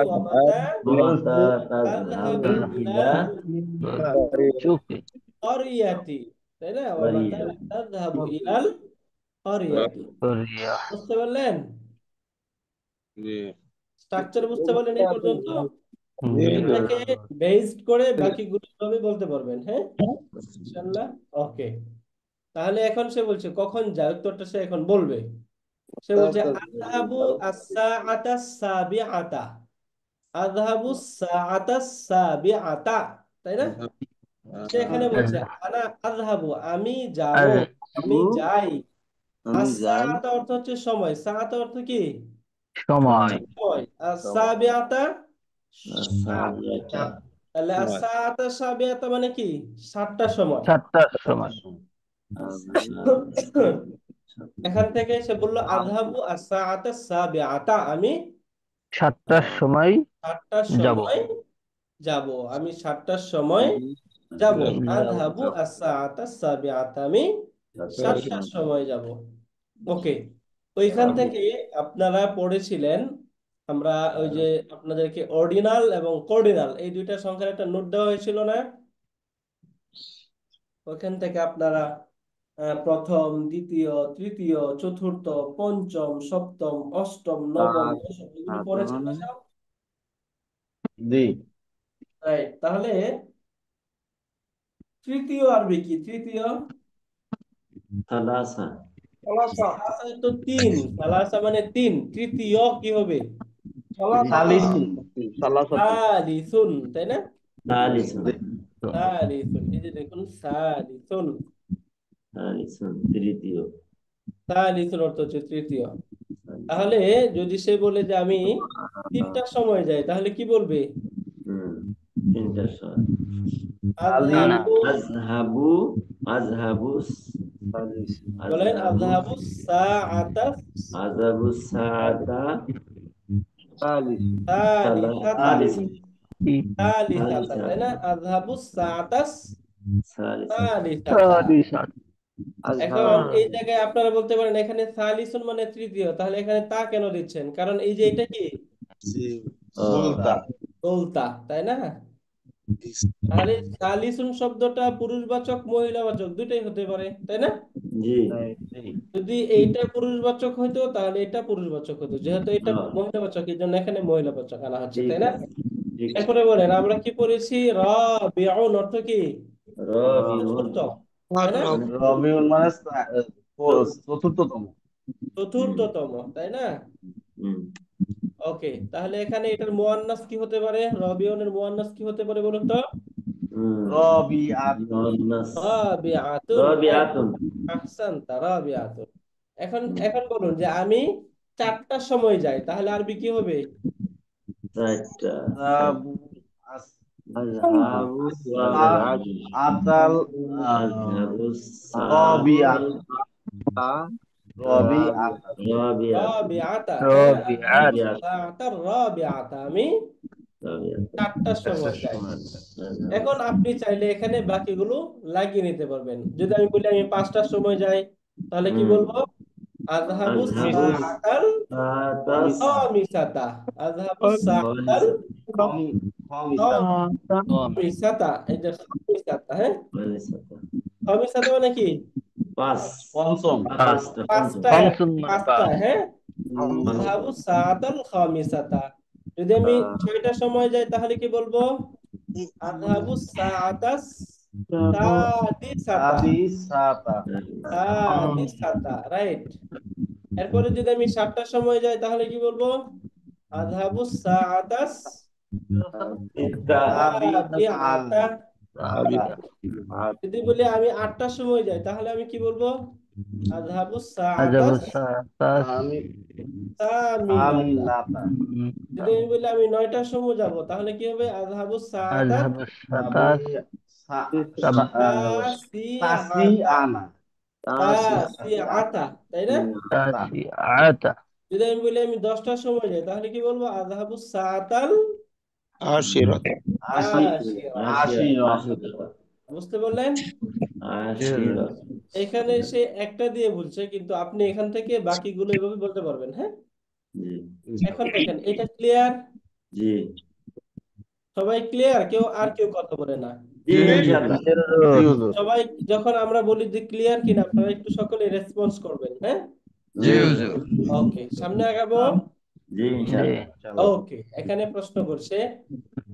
ওয়ামাতা তাযহাবু ইলাল করিয়াতি, তাই না? ওয়ামাতা তাযহাবু ইলাল করিয়াতি। বুঝতে পারলেন? স্ট্রাকচার বুঝতে পারলেন এই পর্যন্ত? এটাকে বেসড করে বাকিগুলো সবই বলতে পারবেন, হ্যাঁ ইনশাআল্লাহ। ওকে, তাহলে এখন সে বলছে কখন যায়, উত্তরটা সে এখন বলবে। সে বলছে আযহাবু আস-সাআতা সাবিআতা, আযহাবু আস-সাআতা সাবিআতা, তাই না? সে এখানে বলছে আনা আযহাবু, আমি যাব, আমি যাই। আমি যাই। আস-সাআতা অর্থ হচ্ছে সময়, সাআতা অর্থ কি? সময়। সময়। আস-সাবিআতা আস-সাবিআতা তাহলে সময়। আস-সাআতা সাবিআতা মানে কি? 7টার সময়। 7টার সময়। এখান থেকে সে বলল আযহাবু আস-সাআতা সাবিআতা, আমি 7টার সময় 7টার যাব। সময় যাব। আমি 7টার সময় যাব। যাব। আযহাবু আস-সাআতা সাবিআতা, আমি 7টার সময় যাব। ওকে, ওইখান থেকে আপনারা পড়েছিলেন, আমরা ওই যে আপনাদেরকে অর্ডিনাল এবং কর্ডিনাল এই দুইটা সংখ্যার একটা নোট দেওয়া হয়েছিল না? ওইখান থেকে আপনারা প্রথম, দ্বিতীয়, তৃতীয়, চতুর্থ, পঞ্চম, সপ্তম, অষ্টম, নবম, দশম এগুলো পড়েছেন না সব? জি। রাইট। তাহলে তৃতীয় আরবি কি? তৃতীয় সালাসা সালাসা তো 3, সালাসা মানে 3, তৃতীয় কি হবে? সালিসুন। সালিসুন, তাই না? সালিসুন সালিসুন, এই যে দেখুন সালিসুন, সালিসুন তৃতীয় সালিসুন অর্থ হচ্ছে তৃতীয়। তাহলে যদি সে বলে যে আমি 3টার সময় যাই, তাহলে কি বলবে? তিনটার সময় আযহাবু, আযহাবু আযহাবু বলেন আযহাবু সাআতা আযহাবু সাআতা সালিসাতা, সালিসাতা, সালিসা তাই না? আযহাবু সাআতা সালিসা সালিসাতা। এখন এই জায়গায় আপনারা বলতে পারেন এখানে সালিসুন মানে তৃতীয়, তাহলে এখানে তা কেন দিচ্ছেন? কারণ এই যে এটা কি সুলতা। দোলতা, তাই না? তাহলে সালিসুন শব্দটা পুরুষবাচক মহিলাবাচক দুইটাই হতে পারে, তাই না? জি যদি এইটা পুরুষবাচক হইতো তাহলে এটা পুরুষবাচক হতো, যেহেতু এটা মহিলাবাচক এই জন্য এখানে মহিলাবাচক আনা হচ্ছে, ঠিক তাই না? আছে ঠিক আছে এরপরে বলেন আমরা কি পড়েছি? রাবিউন অর্থ কি? রাবিউন চতুর্থ, তাই না? রবিউল মানে চতুর্থতম। চতুর্থতম, তাই না? হুম ওকে, তাহলে এখানে এটার মুয়ান্নাস কি হতে পারে? রবিউনের মুয়ান্নাস কি হতে পারে বলুন তো? রবিআতুন। মুয়ান্নাস রাবিআতুন, রাবিআতুন আহসানতা, রাবিআতুন। এখন এখন বলুন যে আমি 4টার সময় যাই, তাহলে আরবি কি হবে? চারটা আযহাবু আযহাবু আতাল আযহাবু রবিআতা। রবিআতা। রাবিআতা, তাই না? রবিআত। সাআতার রাবিআতা, আমি 4টার সময় যাই। এখন আপনি চাইলে এখানে বাকিগুলো লাগিয়ে নিতে পারবেন। যদি আমি বলি আমি 5টার সময় যাই, তাহলে কি বলবো? আযহাবু সাআতাল খামিসাতা, আযহাবু সাআতাল খামিসাতা, এই যে খামিসাতা, হ্যাঁ, খামিসাতা মানে কি? পঞ্চম। পাঁচটা, পাঁচটা, হ্যাঁ। আযহাবু সাআতাল খামিসাতা। যদি আমি 6টার সময় যাই তাহলে কি বলবো? আযহাবু সাআতাস সাদিসাতা, সাদিসাতা, রাইট। এরপরে যদি আমি 7টার সময় যাই তাহলে কি বলবো? আযহাবু সাআতাস রাবিআতা। যদি বলি আমি 8টার সময় যাই তাহলে আমি কি বলবো? আযহাবু সাআতাস সামিনাতা। যদি আমি বলি আমি 9টার সময় যাব তাহলে কি হবে? আযহাবু সাআতাস তাসিআতা, তাই না? যদি আমি বলি আমি 10টার সময় যাই তাহলে কি বলবো? আযহাবু সাআতাল আশিরাতা। বুঝতে পারলেন? এখানে সে একটা দিয়ে বলছে, কিন্তু আপনি এখান থেকে বাকিগুলো এভাবে বলতে পারবেন, হ্যাঁ? এখন দেখেন এটা ক্লিয়ার? জি সবাই ক্লিয়ার? কেউ কথা বলে না? সবাই যখন আমরা বলি যে ক্লিয়ার কিনা আপনারা একটু সকলে রেসপন্স করবেন, হ্যাঁ? ওকে, সামনে আগাবো। জি ইনশাআল্লাহ ওকে, এখানে প্রশ্ন করছে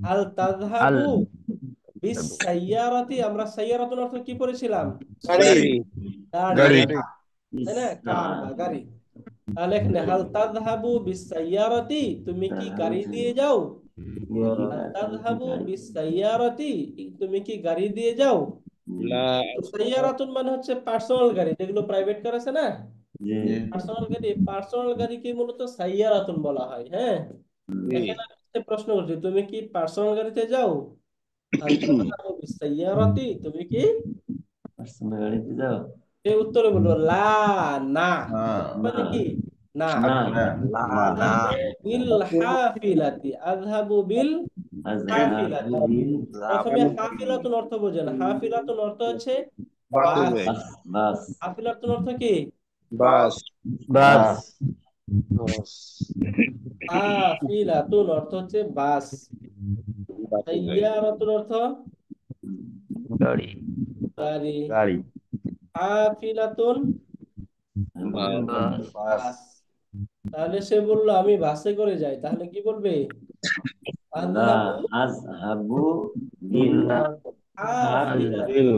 হাল তাযহাবু বিস সাইয়ারাতি। আমরা সাইয়ারাতুন অর্থ কি পড়েছিলাম? গাড়ি, তাই না? কার বা গাড়ি। তাহলে এখানে হাল তাযহাবু বিস সাইয়ারাতি, তুমি কি গাড়ি দিয়ে যাও? হাল তাযহাবু বিস সাইয়ারাতি, তুমি কি গাড়ি দিয়ে যাও? সাইয়ারাতুন মানে হচ্ছে পার্সোনাল গাড়ি, যেগুলো প্রাইভেট কার আছে না, জি পার্সোনাল গাড়িকে মূলত সাইয়ারাতুন বলা হয়। হ্যাঁ, এখানে আমি একটা প্রশ্ন করছি, তুমি কি পার্সোনাল গাড়িতে যাও? হাল তাযহাবু বিসাইয়ারাতি, তুমি কি? পার্সোনাল গাড়িতে যাও? এই উত্তরে বলবো লা, না। না মানে কি না? না না বিল হাফিলাতি, আযহাবু বিল হাফিলাতি। আযহাবু বিল প্রথমে হাফিলাতুন অর্থ বোঝেন। হাফিলাতুন অর্থ হচ্ছে বাস। বাস বাস হাফিলাতুন অর্থ কি? বাস বাস হাফিলাতুন অর্থ হচ্ছে বাস। সাইয়ারাতুন অর্থ গাড়ি গাড়ি। গাড়ি হাফিলাতুন বাস বাস বাস। তাহলে সে বললো আমি বাসে করে যাই, তাহলে কি বলবে? লা আযহাবু আযহাবু বিল হাফিলাতি, বিল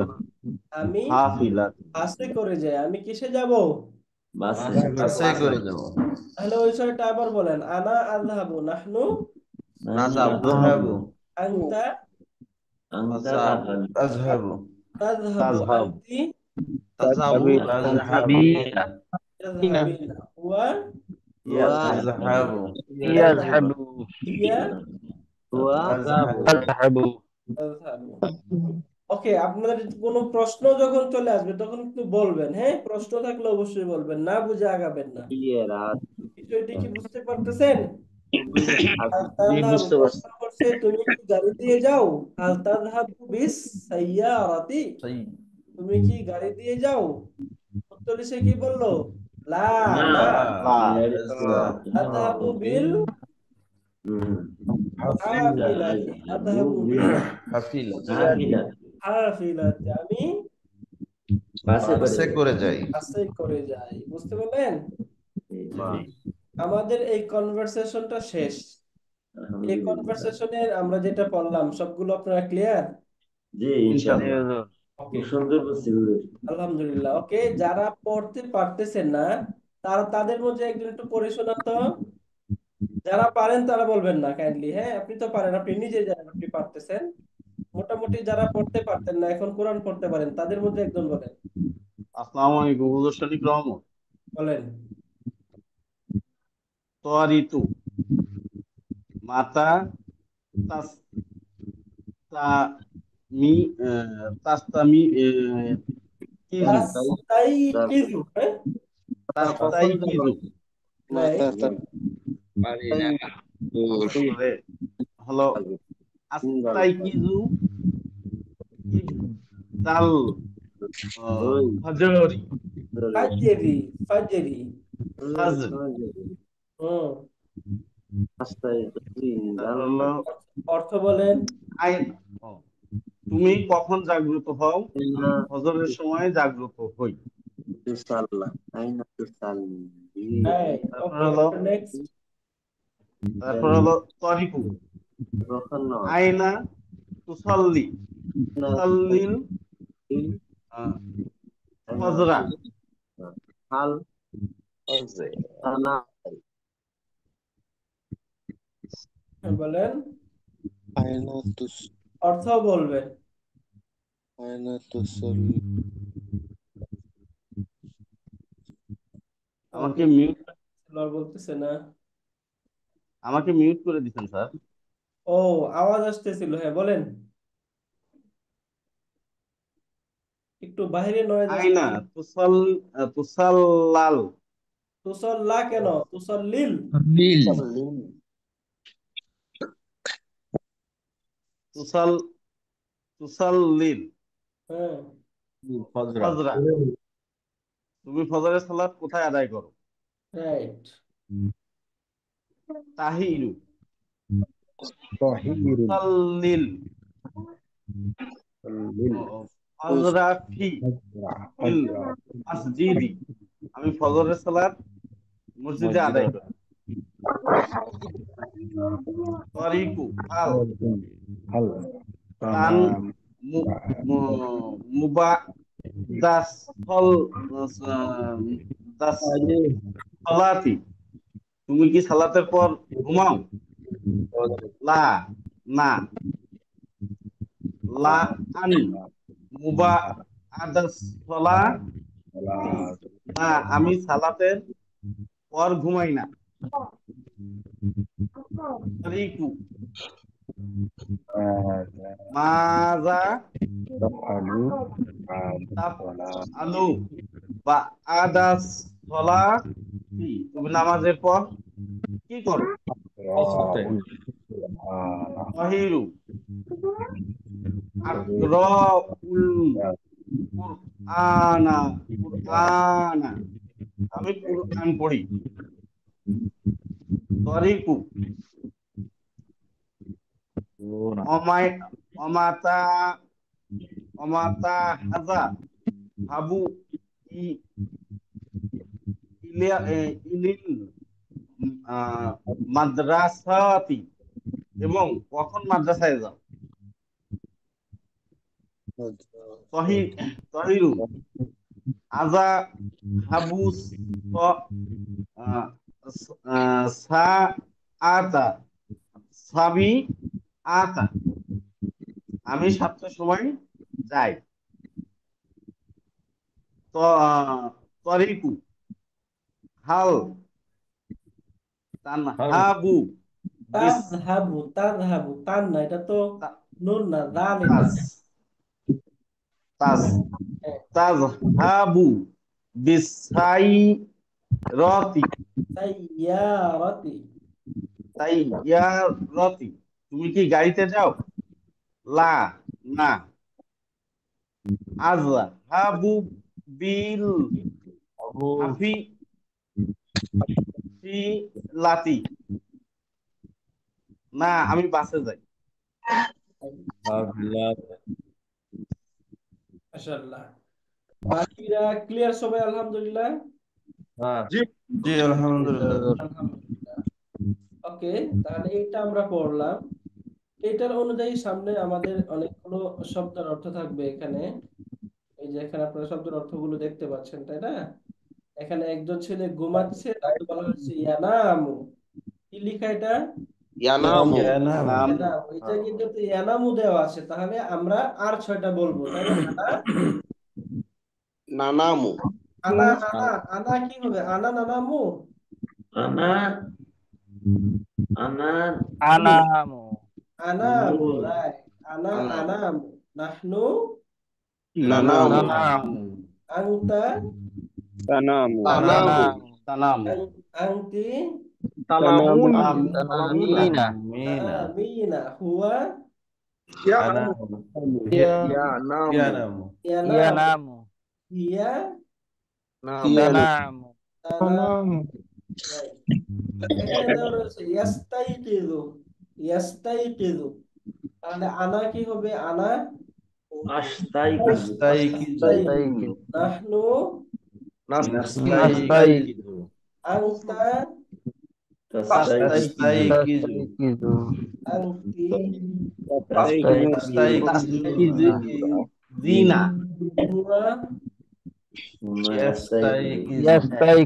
আমি হাফিলাত বাসে করে যাই। আমি কিসে যাব? বাসে বাসে করে যাব। তাহলে ওই ছয়টা আবার বলেন। আনা আযহাবু, নাহনু, আযহাবু আনতা, আনতা আযহাবু তাযহাবু, তাযহাব আনতি, তাযহাবু তাযহাবিনা তাযহাবিনা, হুয়া তাযহাবু ইয়াযহাবু হিয়া তাযহাবু তাযহাবু তাযহাবু। ওকে, আপনাদের কোনো প্রশ্ন যখন চলে আসবে তখন একটু বলবেন। হ্যাঁ, প্রশ্ন থাকলে অবশ্যই বলবেন, না বুঝে আগাবেন না। বিষয়টি কি বুঝতে পারতেছেন? হাল তাযহাবু প্রশ্ন করছে তুমি কি গাড়ি দিয়ে যাও? হাল তাযহাবু বিস সাইয়ারাতি, তুমি কি গাড়ি দিয়ে যাও? উত্তরে সে কি বললো? লা, না। লা আযহাবু বিল হাফিলাতি, আযহাবু বিল হাফিলাতি, আমি বাসে করে যাই। বাসে করে যাই। বুঝতে পারলেন? আমাদের এই কনভারসেশনটা শেষ। এই কনভারসেশনের আমরা যেটা পড়লাম সবগুলো আপনারা ক্লিয়ার? জি ইনশাআল্লাহ ওকে, খুব সুন্দর বলছি হুজুর। আলহামদুলিল্লাহ। ওকে, যারা পড়তে পারতেছেন না তারা তাদের মধ্যে একজন একটু পড়ে শোনান তো। যারা পারেন তারা বলবেন না কাইন্ডলি। হ্যাঁ, আপনি তো পারেন, আপনি নিজে জানেন আপনি পারতেছেন। মোটামুটি যারা পড়তে পারতেন না এখন কোরআন পড়তে পারেন, তাদের মধ্যে একজন বলেন। আসসালামু আলাইকুম হুজুর শরীফ রহমত। বলেন। তোয়ারিতু মাতা তাস্তামি তাস্তামি কিজু তাস্তাইকিজু, হ্যাঁ? তাস্তাই কিজু নাই, হলো আস্তাই কিজু ইবদাল ফজরি ফাজরি, ফাজরি। ফাজর। হুম, তারপর হলো অর্থ বলেন। আই ও, তুমি কখন জাগ্রত হও? আমি ফজরের সময় জাগ্রত হই। রাইট, তারপর ওকে, হলো নেক্সট। তরিকু আইনা তুসাল্লি তুসাল্লিল ফজরা বলেন, আয়না তুস অর্থ বলবেন। আয়না তুসল আমাকে মিউট বলতেছে না। আমাকে মিউট করে দিচ্ছেন স্যার। ও, আওয়াজ আসতেছিল। হ্যাঁ, বলেন। একটু বাইরে নয়েজ আইনা আসতেছে। তুসাল্লাল তুসল্লা কেন? তুসল্লিল। তুসাল তুসাল্লিল হ্যাঁ, ফজরা। তুমি ফজরের সালাত কোথায় আদায় করো? রাইট। তাহিরু তুসাল্লিল ফজরা ফি ইল মসজিদি, আমি ফজরের সালাত মসজিদে আদায় করি। তরিকু হাল তান মুবা দাস ফল দাস সালাতি, তুমি কি সালাতের পর ঘুমাও? লা, না। লা আন মুবা আদাস না, আমি সালাতের পর ঘুমাই না। তারিকু মাজা তাফ আলু বা আদাস সলাতি, তুমি নামাজের পর কি করো? তাহিরু আকরাউল কুরআনা কুরআনা, আমি কুরআন পড়ি। তরিকু অমায় অমাতা অমাতা হাজা হাবু ই ইলিল মাদ্রাসাতি, এবং কখন মাদ্রাসায় যাও? তহিরু আজা হাবুস সা আতা সাবি আতা, আমি 7টার সময় যাই। তো তরিকু হাল তানহাবু বিস তাযহাবু তান না, এটা তো তা- নুন না, দাল এটা। তাজ তাজ হ্যাঁ, তাযহাবু বিসাই রতি সাইয়ারাতি। তাইয়ারতি, তুমি কি গাড়িতে যাও? লা না। আযহাবু বিল হাফিলাতি, না আমি বাসে যাই। মাশাআল্লাহ। বাকিরা ক্লিয়ার সবাই? আলহামদুলিল্লাহ। জি আলহামদুলিল্লাহ। আলহামদুলিল্লাহ। ওকে, তাহলে এটা আমরা পড়লাম। এটার অনুযায়ী সামনে আমাদের অনেকগুলো শব্দের অর্থ থাকবে এখানে। এই যে এখানে আপনারা শব্দের অর্থগুলো দেখতে পাচ্ছেন, তাই না? এখানে একজন ছেলে ঘুমাচ্ছে, তাকে বলা হচ্ছে ইয়ানামু। কি লিখা এটা? ইয়ানামু ইয়ানামু। ইয়ানামু। এই জায়গায় যদি ইয়ানামু দেওয়া আছে, তাহলে আমরা আর 6টা বলবো, তাই না? নানামু আনা আনা আনা কি হবে? আনা নানামু। আনা আনা আনামু আনামু, রাইট। আনা আনামু। নাহনু নানামু নানামু আনতা তানামু তানামু আনতি তানামুন তানামিনা তানামিনা হুয়া ইয়ানামু ইয়ানামু ইয়ানামু হিয়া তানামু তানামু। রাইট। এখানে দেওয়া রয়েছে ইয়াস্তাইকিযু। ইয়াস্তাইকিযু, তাহলে আনা কি হবে? আনা আস্তাইকিজু আস্তাইকিযু। নাহনু নাস্তাইকিযু আনতা তাস্তাইকিজু তাস্তাইকিযু আনতি জিনা হুয়া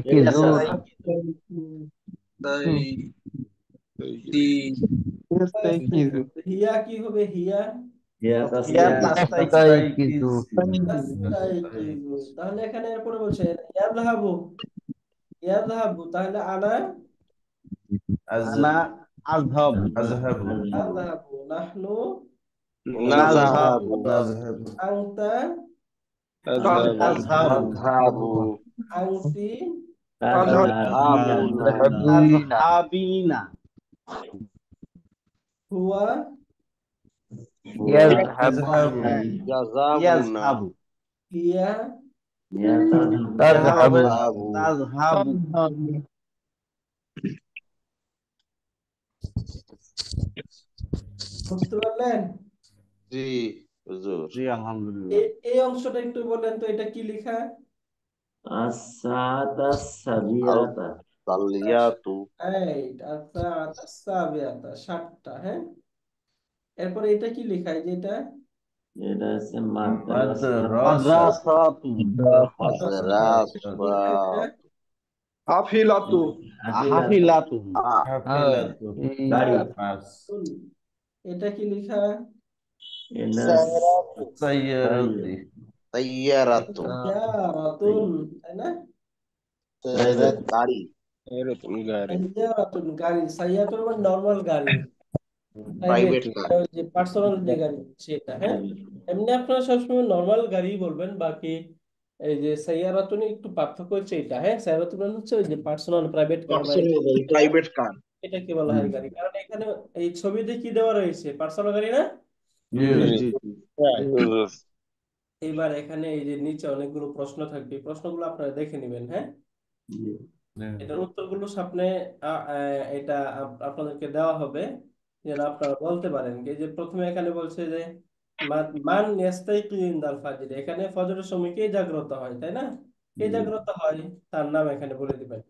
ইয়াস্তাইকিযুনা হিয়া কি হবে? হিয়া ইয়াস্তাইকিযু তাস্তাইকিযু। তাহলে এখানে এরপরে বলছে ইয়াযহাবু। ইয়াযহাবু, তাহলে আনা আনা আযহাবু আযহাবু আযহাবু। নাহনু নাযহাবু নাযহাবু আনতা তাযহাবু আনতি তাযহাবিনা হুয়া ইয়াযহাবু ইয়াযহাবু হিয়া তাযহাবু তাযহাবু। বুঝতে পারলেন? জি হুজুর। জি আলহামদুলিল্লাহ। এই অংশটা একটু বলেন তো, এটা কি লেখা? আসাতা সাবিয়াতা সালিয়াতু রাইট। আচ্ছা, আসাবিয়াতা 7টা। হ্যাঁ, এরপরে এটা কি লেখা? এই যে এটা এটা হচ্ছে মাদ্রাসা মাদ্রাসাতু হাফিলাতু হাফিলাতু হাফিলাতু গাড়ি পাস এটা কি লেখা? এনা সায়রাতু সাইয়ারাতি সাইয়ারাতু সাইয়ারাতুন, তাই না? সাইরাত গাড়ি সাইয়ারাতুন গাড়ি, সাইয়ারাতুন মানে নরমাল গাড়ি, প্রাইভেট, প্রাইভেট কার ওই যে পার্সোনাল যে গাড়ি সেটা, হ্যাঁ। এমনি আপনারা সবসময় নরমাল গাড়ি বলবেন, বাকি এই যে সাইয়ারাতুন একটু পার্থক্য হচ্ছে এটা, হ্যাঁ। সাইয়ারাতুন মানে হচ্ছে ওই যে পার্সোনাল প্রাইভেট কার বা পার্সোনাল গাড়ি যেটা, প্রাইভেট কার এটাকে বলা হয় গাড়ি। কারণ এখানে এই ছবিতে কি দেওয়া রয়েছে, পার্সোনাল গাড়ি না? জি জি এবার এখানে এই যে নিচে অনেকগুলো প্রশ্ন থাকবে, এই প্রশ্নগুলো আপনারা দেখে নেবেন, হ্যাঁ। এটার উত্তরগুলো সামনে এটা আপনাদেরকে দেওয়া হবে, যেন আপনারা বলতে পারেন। এই যে প্রথমে এখানে বলছে যে মান ইয়াস্তাইকিযু ইনদাল ফাজর, এখানে ফজরের সময় কে জাগ্রত হয়, তাই না? কে জাগ্রত হয় তার নাম এখানে বলে দিবেন।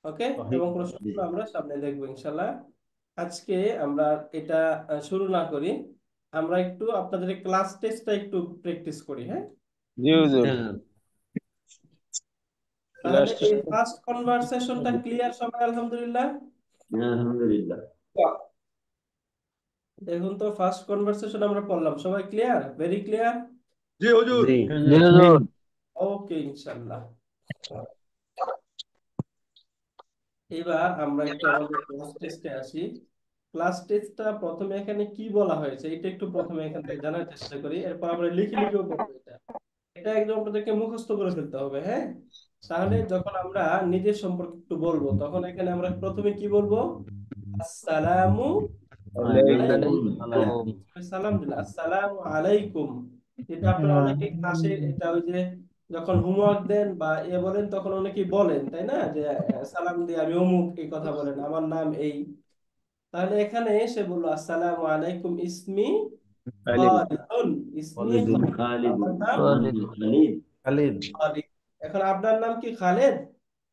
ওকে, এবং প্রশ্নগুলো আমরা সামনে দেখবো ইনশাল্লাহ। আজকে আমরা এটা শুরু না করি, আমরা একটু আপনাদের ক্লাস টেস্টটা একটু প্র্যাকটিস করি, হ্যাঁ। তাহলে এই ফার্স্ট কনভারসেশনটা ক্লিয়ার সবাই? আলহামদুলিল্লাহ। আলহামদুলিল্লাহ। দেখুন তো, ফার্স্ট কনভারসেশন আমরা পড়লাম, সবাই ক্লিয়ার? Very clear? জি হুজুর। জি হুজুর। ওকে, ইনশাআল্লাহ। এবার আমরা একটু আমাদের ক্লাস টেস্টে আসি। ক্লাস টেস্টটা প্রথমে এখানে কি বলা হয়েছে এটা একটু প্রথমে এখান থেকে জানার চেষ্টা করি, এরপর আমরা লিখে লিখেও করবো। এটা এটা একদম আপনাদেরকে মুখস্থ করে ফেলতে হবে, হ্যাঁ। তাহলে যখন আমরা নিজের সম্পর্কে একটু বলবো, তখন এখানে আমরা প্রথমে কি বলবো? আসসালামু আলাইকুম। সালাম দিলাম, আসসালামু আলাইকুম। এটা আপনারা অনেকেই ক্লাসে এটা ওই যে যখন হোমওয়ার্ক দেন বা বলেন, তখন অনেকেই বলেন, তাই না, যে সালাম দিয়ে আমি অমুক, এই কথা বলেন, আমার নাম এই। তাহলে এখানে এসে বললো আসসালামু আলাইকুম ইসমি খালিদুন, ইসমি খালিদ, আমার নাম খালিদ। খালিদ। এখন আপনার নাম কি খালেদ?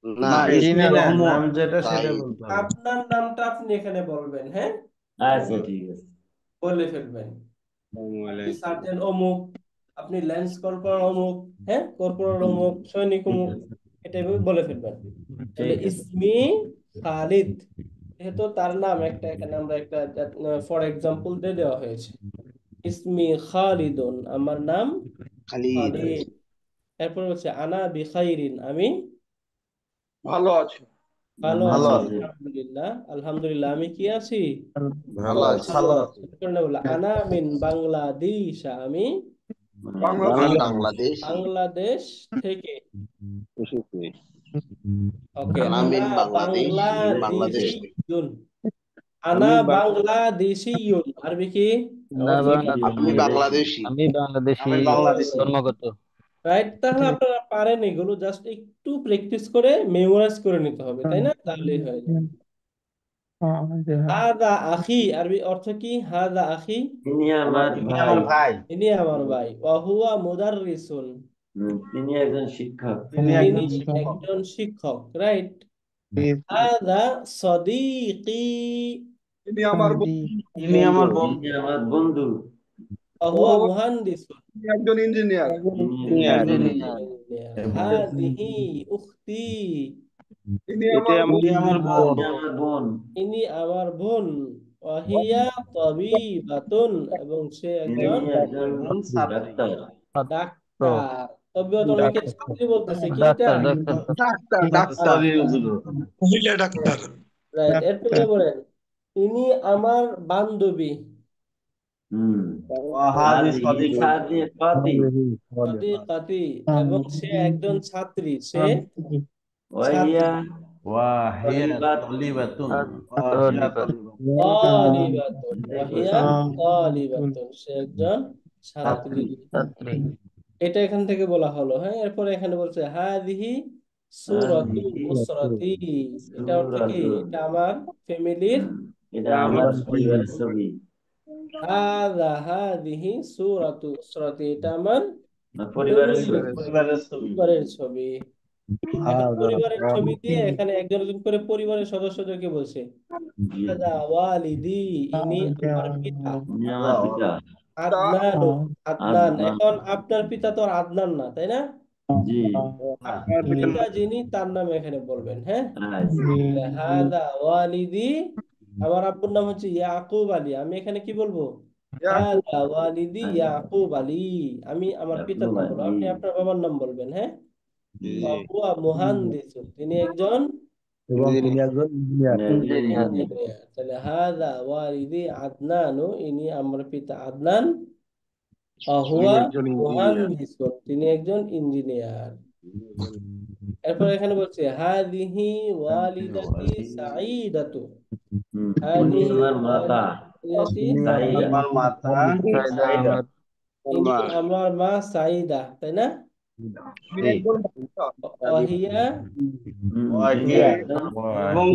না না, ইসমি না, মোহাম্মদ নাম যেটা সেটা সাইদ বলতে হবে। আপনার নামটা আপনি এখানে বলবেন, হ্যাঁ, আচ্ছা ঠিক আছে। বলে ফেলবেন। আপনি সার্জেন্ট অমুক, আপনি ল্যান্স কর্পোরাল অমুক, হ্যাঁ, কর্পোরাল অমুক, সৈনিক ঠিক অমুক, আছে এটা এভাবে বলে ফেলবেন। তাহলে ঠিক আছে। ইসমি খালিদ, যেহেতু তার নাম একটা, এখানে আমরা একটা ফর এক্সাম্পল দিয়ে দেওয়া হয়েছে, ইসমি খালিদুন, আমার নাম খালিদ খালিদ। এরপর হচ্ছে আনা বিখাইরিন, আমি ভালো আছো? ভালো ভালো আছি, আছে। আলহামদুলিল্লাহ। আলহামদুলিল্লাহ, আমি কি আছি? ভালো আছে। ভালো আছি। এরপর বললো আনা মিন বাংলাদেশ, আমি বাংলাদেশ। বাংলাদেশ বাংলাদেশ থেকে। ওকে, আনা আনা মিন বাংলাদেশ, আমি বাংলাদেশ থেকে। বাংলাদেশিয়ুন, আনা বাংলাদেশিয়ুন, আরবি কি? না অর্থ কি? আমি বাংলাদেশী আমি বাংলাদেশি আমি বাংলাদেশী। জন্মগত। রাইট। তাহলে আপনারা পারেন, এগুলো জাস্ট একটু প্র্যাকটিস করে মেমোরাইজ করে নিতে হবে, তাই না? তাহলেই হয়ে যাবে। হাদা আখি, আরবি অর্থ কি? হাদা আখি, তিনি আমার তিনি ভাই। আমার ভাই। ইনি আমার ভাই। ওয়া হুয়া মুদাররিসুন, তিনি একজন শিক্ষক। তিনি তিনি একজন শিক্ষক। একজন শিক্ষক, রাইট। হাদা সদীকি, তিনি আমার তিনি আমার বন্ধু। তিনি আমার বন্ধু। ওয়া ও হুয়া মুহান্দিসুন, তিনি একজন ইঞ্জিনিয়ার। তিনি একজন ইঞ্জিনিয়ার। হাদিহি উখতি, তিনি আমার তিনি আমার বোন। বোন। তিনি আমার বোন। ইনি আমার বোন। ওয়াহিয়া তাবিবাতুন, এবং সে তিনি একজন একজন একজন ছাত্রী। ডাক্তার। ডাক্তার। তবিয়ত অনেকে ছাত্রী বলতেছে, কি এটা? ডাক্তার ডাক্তার ডাক্তার ডাক্তার মহিলা ডাক্তার। রাইট। এরপরে বলেন ইনি আমার বান্ধবী, হুম। ওয়াহাদি হাদি সাদিক। সাদিকাতি সাদিকাতি, এবং সে একজন ছাত্রী, সে ওয়াহিয়া ছাত্রী। ওয়াহিয়া তলিবাত। তলিবাতুন। ওয়াহিয়া তালিবান। তালিবাতুন, ওয়াহিয়া তালিবাতুন, সে একজন ছাত্রী। ছাত্রী। ছাত্রী। এটা এখান থেকে বলা হলো, হ্যাঁ। এরপরে এখানে বলছে হাদিহি সূরাতু হাদিহি উসরাতি, এটা অর্থ কি? সূরাতু। এটা আমার ফ্যামিলির এটা আমার পরিবারের ছবি। হাদিহি সূরাতু উসরাতি, এটা আমার পরিবারের ফ্যামিলির ছবি। পরিবারের ছবি। পরিবারের ছবি। এখন পরিবারের ছবি দিয়ে এখানে একজন একজন করে পরিবারের সদস্যদেরকে বলছে। জি। হাদা ওয়ালিদি, ইনি আমার পিতা। তিনি আমার পিতা। আদনান, আদনান। আদনান। এখন আপনার পিতা তো আর আদনান না, তাই না? জি। আপনার পিতা যিনি, তার নাম এখানে বলবেন, হ্যাঁ। আচ্ছা। হাদা ওয়ালিদি, আমার আব্বুর নাম হচ্ছে ইয়াকুব আলী, আমি এখানে কি বলবো? হাদা ওয়ালিদি ইয়াকুব আলী। আমি আমার পিতার ইয়াকুব নাম বলবো, আলী। আপনি আপনার বাবার নাম বলবেন। হ্যাঁ, জি হুয়া মুহান্দিসুন, তিনি একজন এবং তিনি একজন ইঞ্জিনিয়ার। ইঞ্জিনিয়ার। ইঞ্জিনিয়ার। তাহলে হাদা ওয়ালিদি আদনানু, ইনি আমার পিতা আদনান। তিনি হুয়া একজন ইঞ্জিনিয়ার। মুহান্দিসুন, তিনি একজন ইঞ্জিনিয়ার। এরপর এখানে বলছে হাদিহি ওয়ালিদাতি সাঈদাতু। উনি হাদিহি আমার মাতা ওয়ালিদাতি তিনি সাইদা। আমার মাতা সাইদা সাইদা। আহমেদ। ইনি আমার মা সাঈদা, তাই না? জি। ওয়াহিয়া ওয়াহিয়া এবং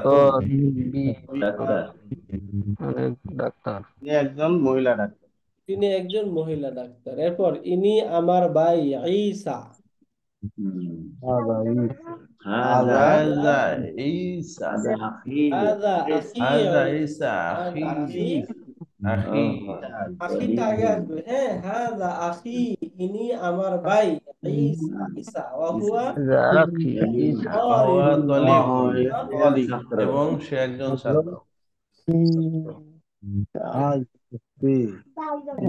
তো ডাক্তার। অনেক ডাক্তার। তিনি একজন মহিলা ডাক্তার। তিনি একজন মহিলা ডাক্তার। এরপর ইনি আমার ভাই ঈসা। হাদা হাজা هذا عيسى هذا أخي. হাদা আখি هذا ঈসা। عيسى হাদা আখি। أخي আখিটা আগে আসবে। হ্যাঁ, হাদা আখি, ইনি আমার ভাই ঈসা। ঈসা ওয়াহুয়া রাখি وهو طالب ছাত্র। এবং সে একজন ছাত্র।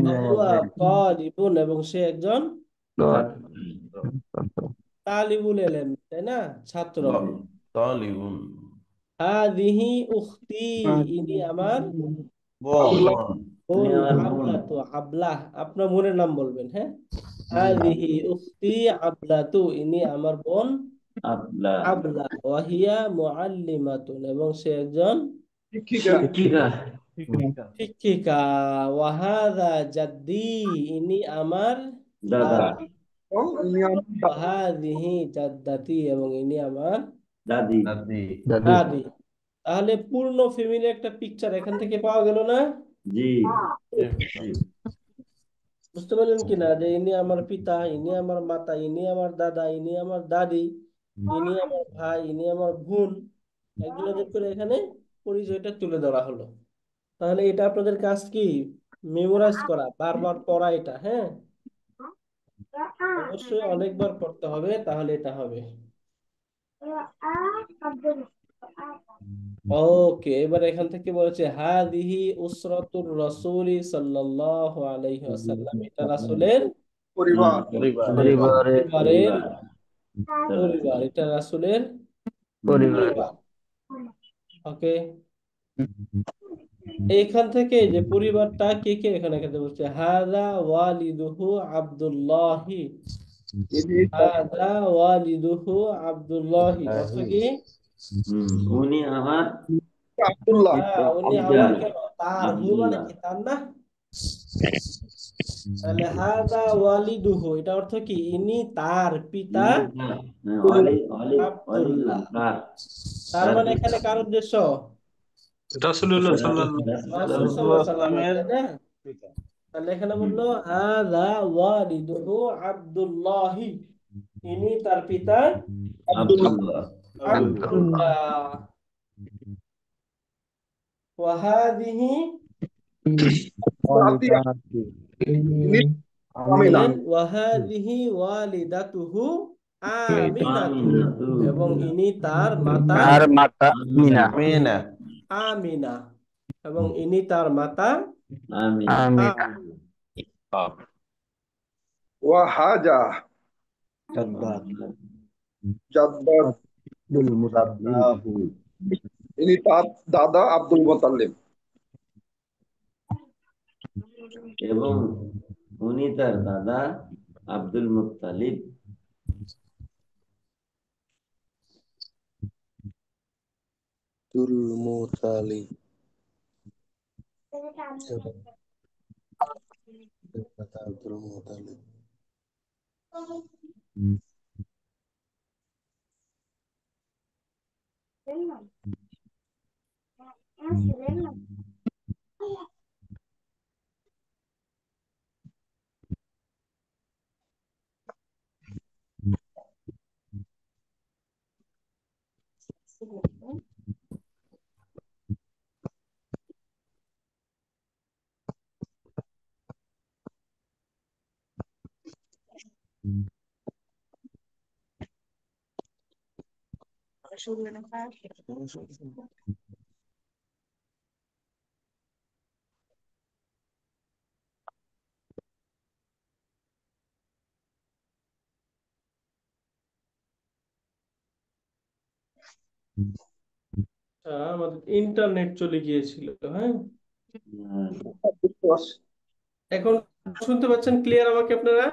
ওয়াহুয়া তালিবুন, এবং সে একজন তালিবুল ইলম, তাই না? ছাত্র। طالب হাদিহি উখতি, ইনি আমার বোন। বোন। উনি আমার বোন। আবলাতু, আবলাহ, আপনার বোনের নাম বলবেন। হ্যাঁ, হাদিহি উখতি আবলাতু, ইনি আমার বোন আবলা। আবলা। ওয়াহিয়া মুআল্লিমাতুন, এবং সে একজন শিক্ষিকা। শিক্ষিকা। ওয়াহাদা জাদ্দি, ইনি আমার দাদা। দাদা। ওয়াহাদিহি জাদ্দাতি, এবং ইনি আমার দাদি। দাদি। দাদি। তাহলে পূর্ণ ফ্যামিলি একটা পিকচার এখান থেকে পাওয়া গেল না? জি। বুঝতে পারলেন কিনা যে ইনি আমার পিতা, ইনি আমার মাতা, ইনি আমার দাদা, ইনি আমার দাদি, ইনি আমার ভাই, ইনি আমার বোন, একজন একজন করে এখানে পরিচয়টা তুলে ধরা হলো। তাহলে এটা আপনাদের কাজ কি? মেমোরাইজ করা, বারবার পড়া এটা। হ্যাঁ, অবশ্যই অনেকবার পড়তে হবে, তাহলে এটা হবে। ওকে, এবার এখান থেকে বলেছে হাদিহি উসরাতুর রাসূলি সাল্লাল্লাহু আলাইহি ওয়াসাল্লাম, এটা রাসূলের পরিবার। পরিবারের পরিবারের পরিবার, এটা রাসূলের পরিবার। পরিবার। ওকে, এইখান থেকে যে পরিবারটা কে কে এখানে খেতে বলছে, হাদা ওয়ালিদুহু আব্দুল্লাহি। হাদা ওয়ালিদুহু আব্দুল্লাহি, অর্থ কি? উনি আমার উনি আমার কেন? তার, হু মানে কি? তার না? তাহলে হাদা ওয়ালিদুহু, এটা অর্থ কি? ইনি তার পিতা আব্দুল্লাহ। তার মানে এখানে কার উদ্দেশ্য? রাসূলুল্লাহ রাসূল সাল্লাল্লাহু আলাইহি ওয়াসাল্লাম, তাই না? পিতা। তাহলে এখানে বললো হাদা ওয়ালিদুহু আব্দুল্লাহি, ইনি তার পিতা আব্দুল্লাহ। আব্দুল্লাহ। ওয়াহাদিহি, বলেন ওয়াহাদিহি ওয়ালিদাতুহু আমিনাতু, এবং ইনি তার মাতা আর মাতা মিনা। মিনা। আমিনা, এবং ইনি তার মাতা আমিনা। আমিনা। ওয়াহাজা জাদ্দাত, ইনি তার দাদা আব্দুল মুতাল্লিব। এবং উনি তার দাদা আব্দুল মুত্তালিব। আব্দুল মুতালিব। আব্দুল মুতালিব। আমাদের ইন্টারনেট চলে গিয়েছিল, হ্যাঁ। বুঝতে পারছি। এখন শুনতে পাচ্ছেন ক্লিয়ার আমাকে আপনারা?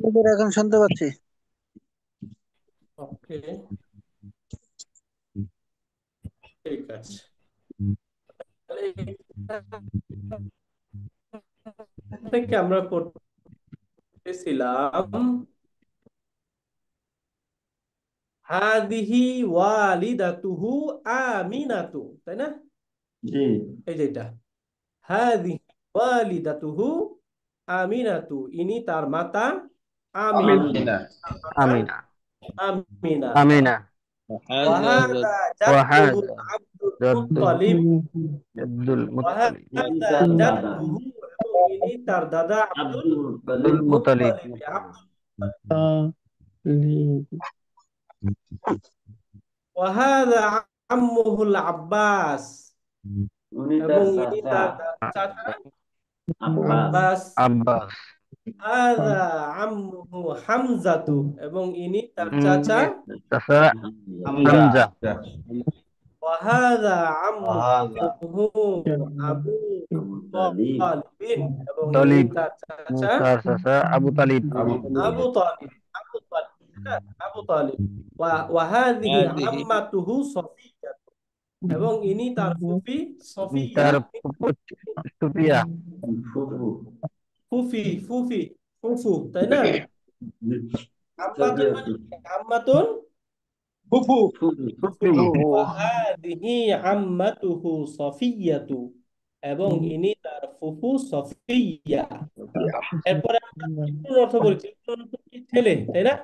হুজুর এখন শুনতে পাচ্ছি। ওকে, ঠিক আছে। তাহলে এখান থেকে আমরা পড়তেছিলাম হাদিহি ওয়ালিদাতুহু আমিনাতু, তাই না? জি। এই যেটা হাদিহি ওয়ালিদাতুহু আমিনাতু, ইনি তার মাতা Amina. Amina. Amina. Amina. Amina. ওয়াহাদা জাদ্দুহু ওয়াহাদা Abdul জাদ্দুহু Muttalib. Abdul Muttalib. ওয়াহাদা তার দাদা জাদ্দুহু, এবং ইনি তার দাদা আব্দুল আব্দুল আব্দুল মুত্তালিব। ওয়াহাদা আম্মুহুল আব্বাস, উনি তার এবং ইনি চাচা তার চাচা আব্বাস। আব্বাস। আব্বাস। হাদা আম্মুহু হামজাতু, এবং ইনি তার ইনি চাচা চাচা হামজা। হামজা। ওয়াহাদা হাদা। আম্মুহু আবু আবু তালিব তালিবিন, এবং ইনি তালিব, তার চাচা তার চাচা আবু তালিব। আবু তালিব। আবু তালিব, হ্যাঁ, আবু তালিব। ওয়াহাদিহি আম্মাতুহু সফিয়া, এবং ইনি তার ফুফি সফিয়া। তার সুফিয়া। ফুফু ফুফি ফুফি ফুফু, তাই না? আম্মাতুন সফিয়া মানে কি? আম্মাতুন ফুফু। ফুফু ফুফু। ওয়াহাদিহি আম্মাতুহু সফিয়াতু, এবং ইনি তার ফুফু সফিয়া। এরপরে আমরা ইবনুর অর্থ বলছি, ইবনুর অর্থ কি? ছেলে, তাই না?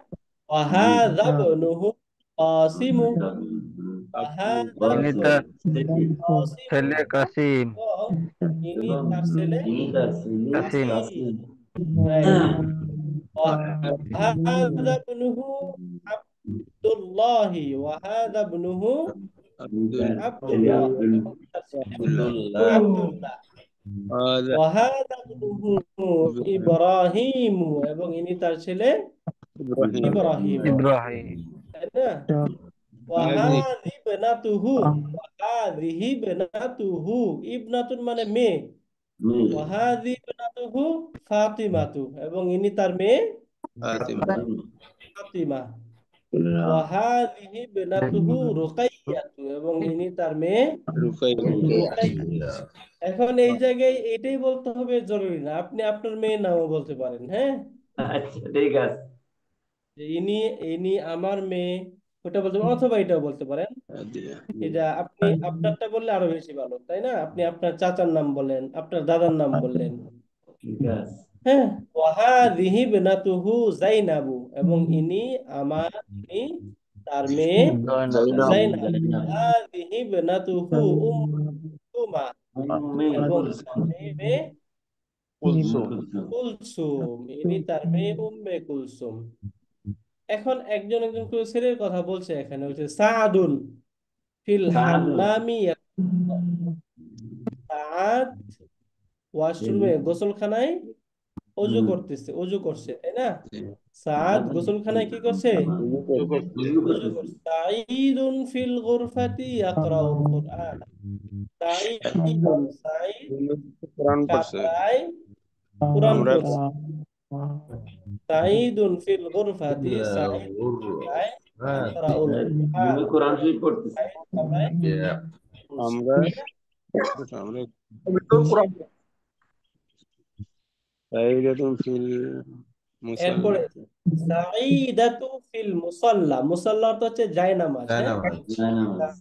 ওয়াহাদা ইবনুহু কাসিমু। ওয়াহাদা ইনি ইবনুহু তার কাসিমু, ছেলে কাসিম। এবং ইনি এবং তার ছেলে ইনি তার ছেলে কাসিম। কাসিম। রাইট। وهذا ابنه عبد الله، وهذا ابنه عبد ছেলে الله، আব্দুল عبد الله। وهذا ابنه إبراهيم، এবং ইনি তার ছেলে ইব্রাহিম, ইব্রাহিম। তাই না? وهذه ابنته، وهذه ابنته, ইবনাতুন মানে মেয়ে। মেয়ে وهذه ابنته ফাতিমাতু, এবং ইনি তার মেয়ে ফাতিমা। ওয়াহাদিহি বিনাতুহু রুকাইয়াতু, এবং ইনি তার মেয়ে রুকাইয়া। এখন এই জায়গায় এটাই বলতে হবে জরুরি না, আপনি আপনার মেয়ের নামও বলতে পারেন, হ্যাঁ। আচ্ছা ঠিক আছে। যে ইনি ইনি আমার মেয়ে, ওটা বলতে পারেন, অথবা এটাও বলতে পারেন। এটা আপনি আপনারটা বললে আরো বেশি ভালো, তাই না? আপনি আপনার চাচার নাম বলেন, আপনার দাদার নাম বললেন, ঠিক আছে। হ্যাঁ। ওয়াহাদিহি বিনাতুহু জাইনাবু, এবং ইনি ইনি তার মেয়ে জাইনাব। হাদিহি বিনাতুহু উম্মুমা, এবং তার মেয়ে কুলসুম। কুলসুম, ইনি তার মেয়ে উম্মে কুলসুম। এখন একজন একজন করে ছেলের কথা বলছে, এখানে হচ্ছে সাআদুন ফিল হাম্মামি, সাআদ ওয়াশরুমে গোসলখানায় অজু করছে, তাই না? সাআদ গোসলখানায় কি করছে? অজু করছে। সাঈদুন ফিল গুরফাতি ইয়াকরাউল কুরআন। সাঈদ কামরায় কুরআন পড়ছে। সাঈদুন ফিল গুরফাতি, সাঈদ কামরায় ইয়াকরাউল কুরআন। উনি কোরআন শরীফ পড়তেছে। সাঈদ কামরায় আমি তো কোরআন এরপরে সাঈদাতু ফিল মুসাল্লা, মুসাল্লা অর্থ হচ্ছে জায়নামাজ, হ্যাঁ।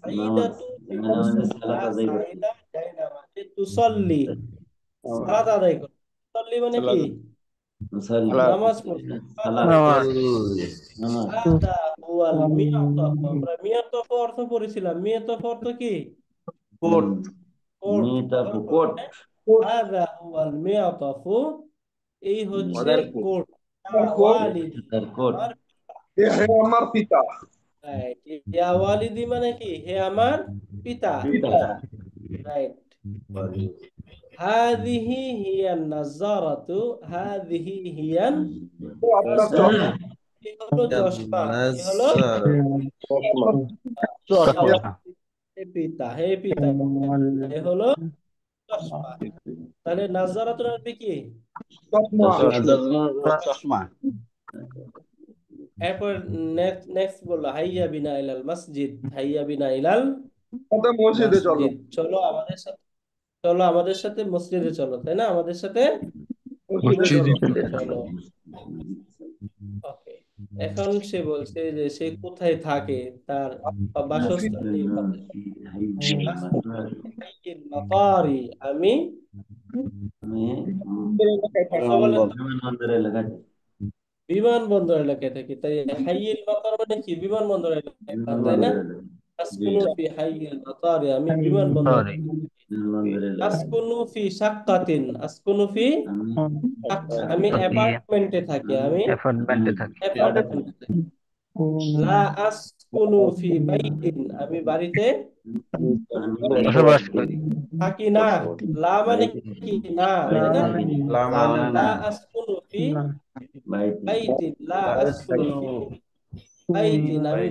সাঈদাতু ফিল মুসাল্লা, সাঈদা জায়নামাজে, তুসাল্লি সালাত আদায় করে। তুসাল্লি মানে কি? নামাজ পড়ছে। নামাজ। হাদা হুয়াল মিয়াতাফ, আমরা মিয়াতাফ অর্থ পড়েছিলাম। মিয়াতাফ অর্থ কি? কোট। কোট। মেয়েটা কোট হাদা হুয়াল মিয়াতাফ, এই হচ্ছে কোট। কোট ওয়ালিদি, তার কোট আমার হে আমার পিতা। রাইট। ইয়া ওয়ালিদি মানে কি? হে আমার পিতা, পিতা রাইট। হাদিহি হিয়ান নাযারাতু, হাদিহি হিয়ান ও আপনার নাযারা, এই হলো চশমা, এই হলো চশমা হে পিতা, হে পিতা, এ হলো চশমা। তাহলে নাজারাতুল আরবি কি? চশমা চশমা। এরপর নেক্সট বললো হাইয়া বিনা ইলাল মসজিদ, হাইয়া বিনা ইলাল ওটা মসজিদে চলো মসজিদ, চলো আমাদের সাথে মসজিদে চলো, তাই না? আমাদের সাথে মসজিদে চলো মসজিদে চলো। ওকে, এখন সে বলছে যে সে কোথায় থাকে, তার বাসস্থান নেই। মাতারি, আমি কথা বলেন তো, বিমানবন্দর এলাকায় থাকি। তাই হাইয়িল মাতার মানে কি? বিমানবন্দর এলাকা, তাই না? আসকুনু ফি হাইয়িল মাতারি, আমি বিমানবন্দর সরি এলাকায়। আসকুনু ফি শাক্কাতিন, আসকুনু ফি শাক্কা, আমি অ্যাপার্টমেন্টে থাকি, আমি অ্যাপার্টমেন্টে থাকি। অ্যাপার্টমেন্টে থাকি। লা আসকুনু ফি বাইতিন, আমি বাড়িতে বসবাস করি। থাকি না। লা মানে কি? না, তাই না? লা আসকুনু ফি বাইতিন, লা আসকুনু ফি বাইতিন, আমি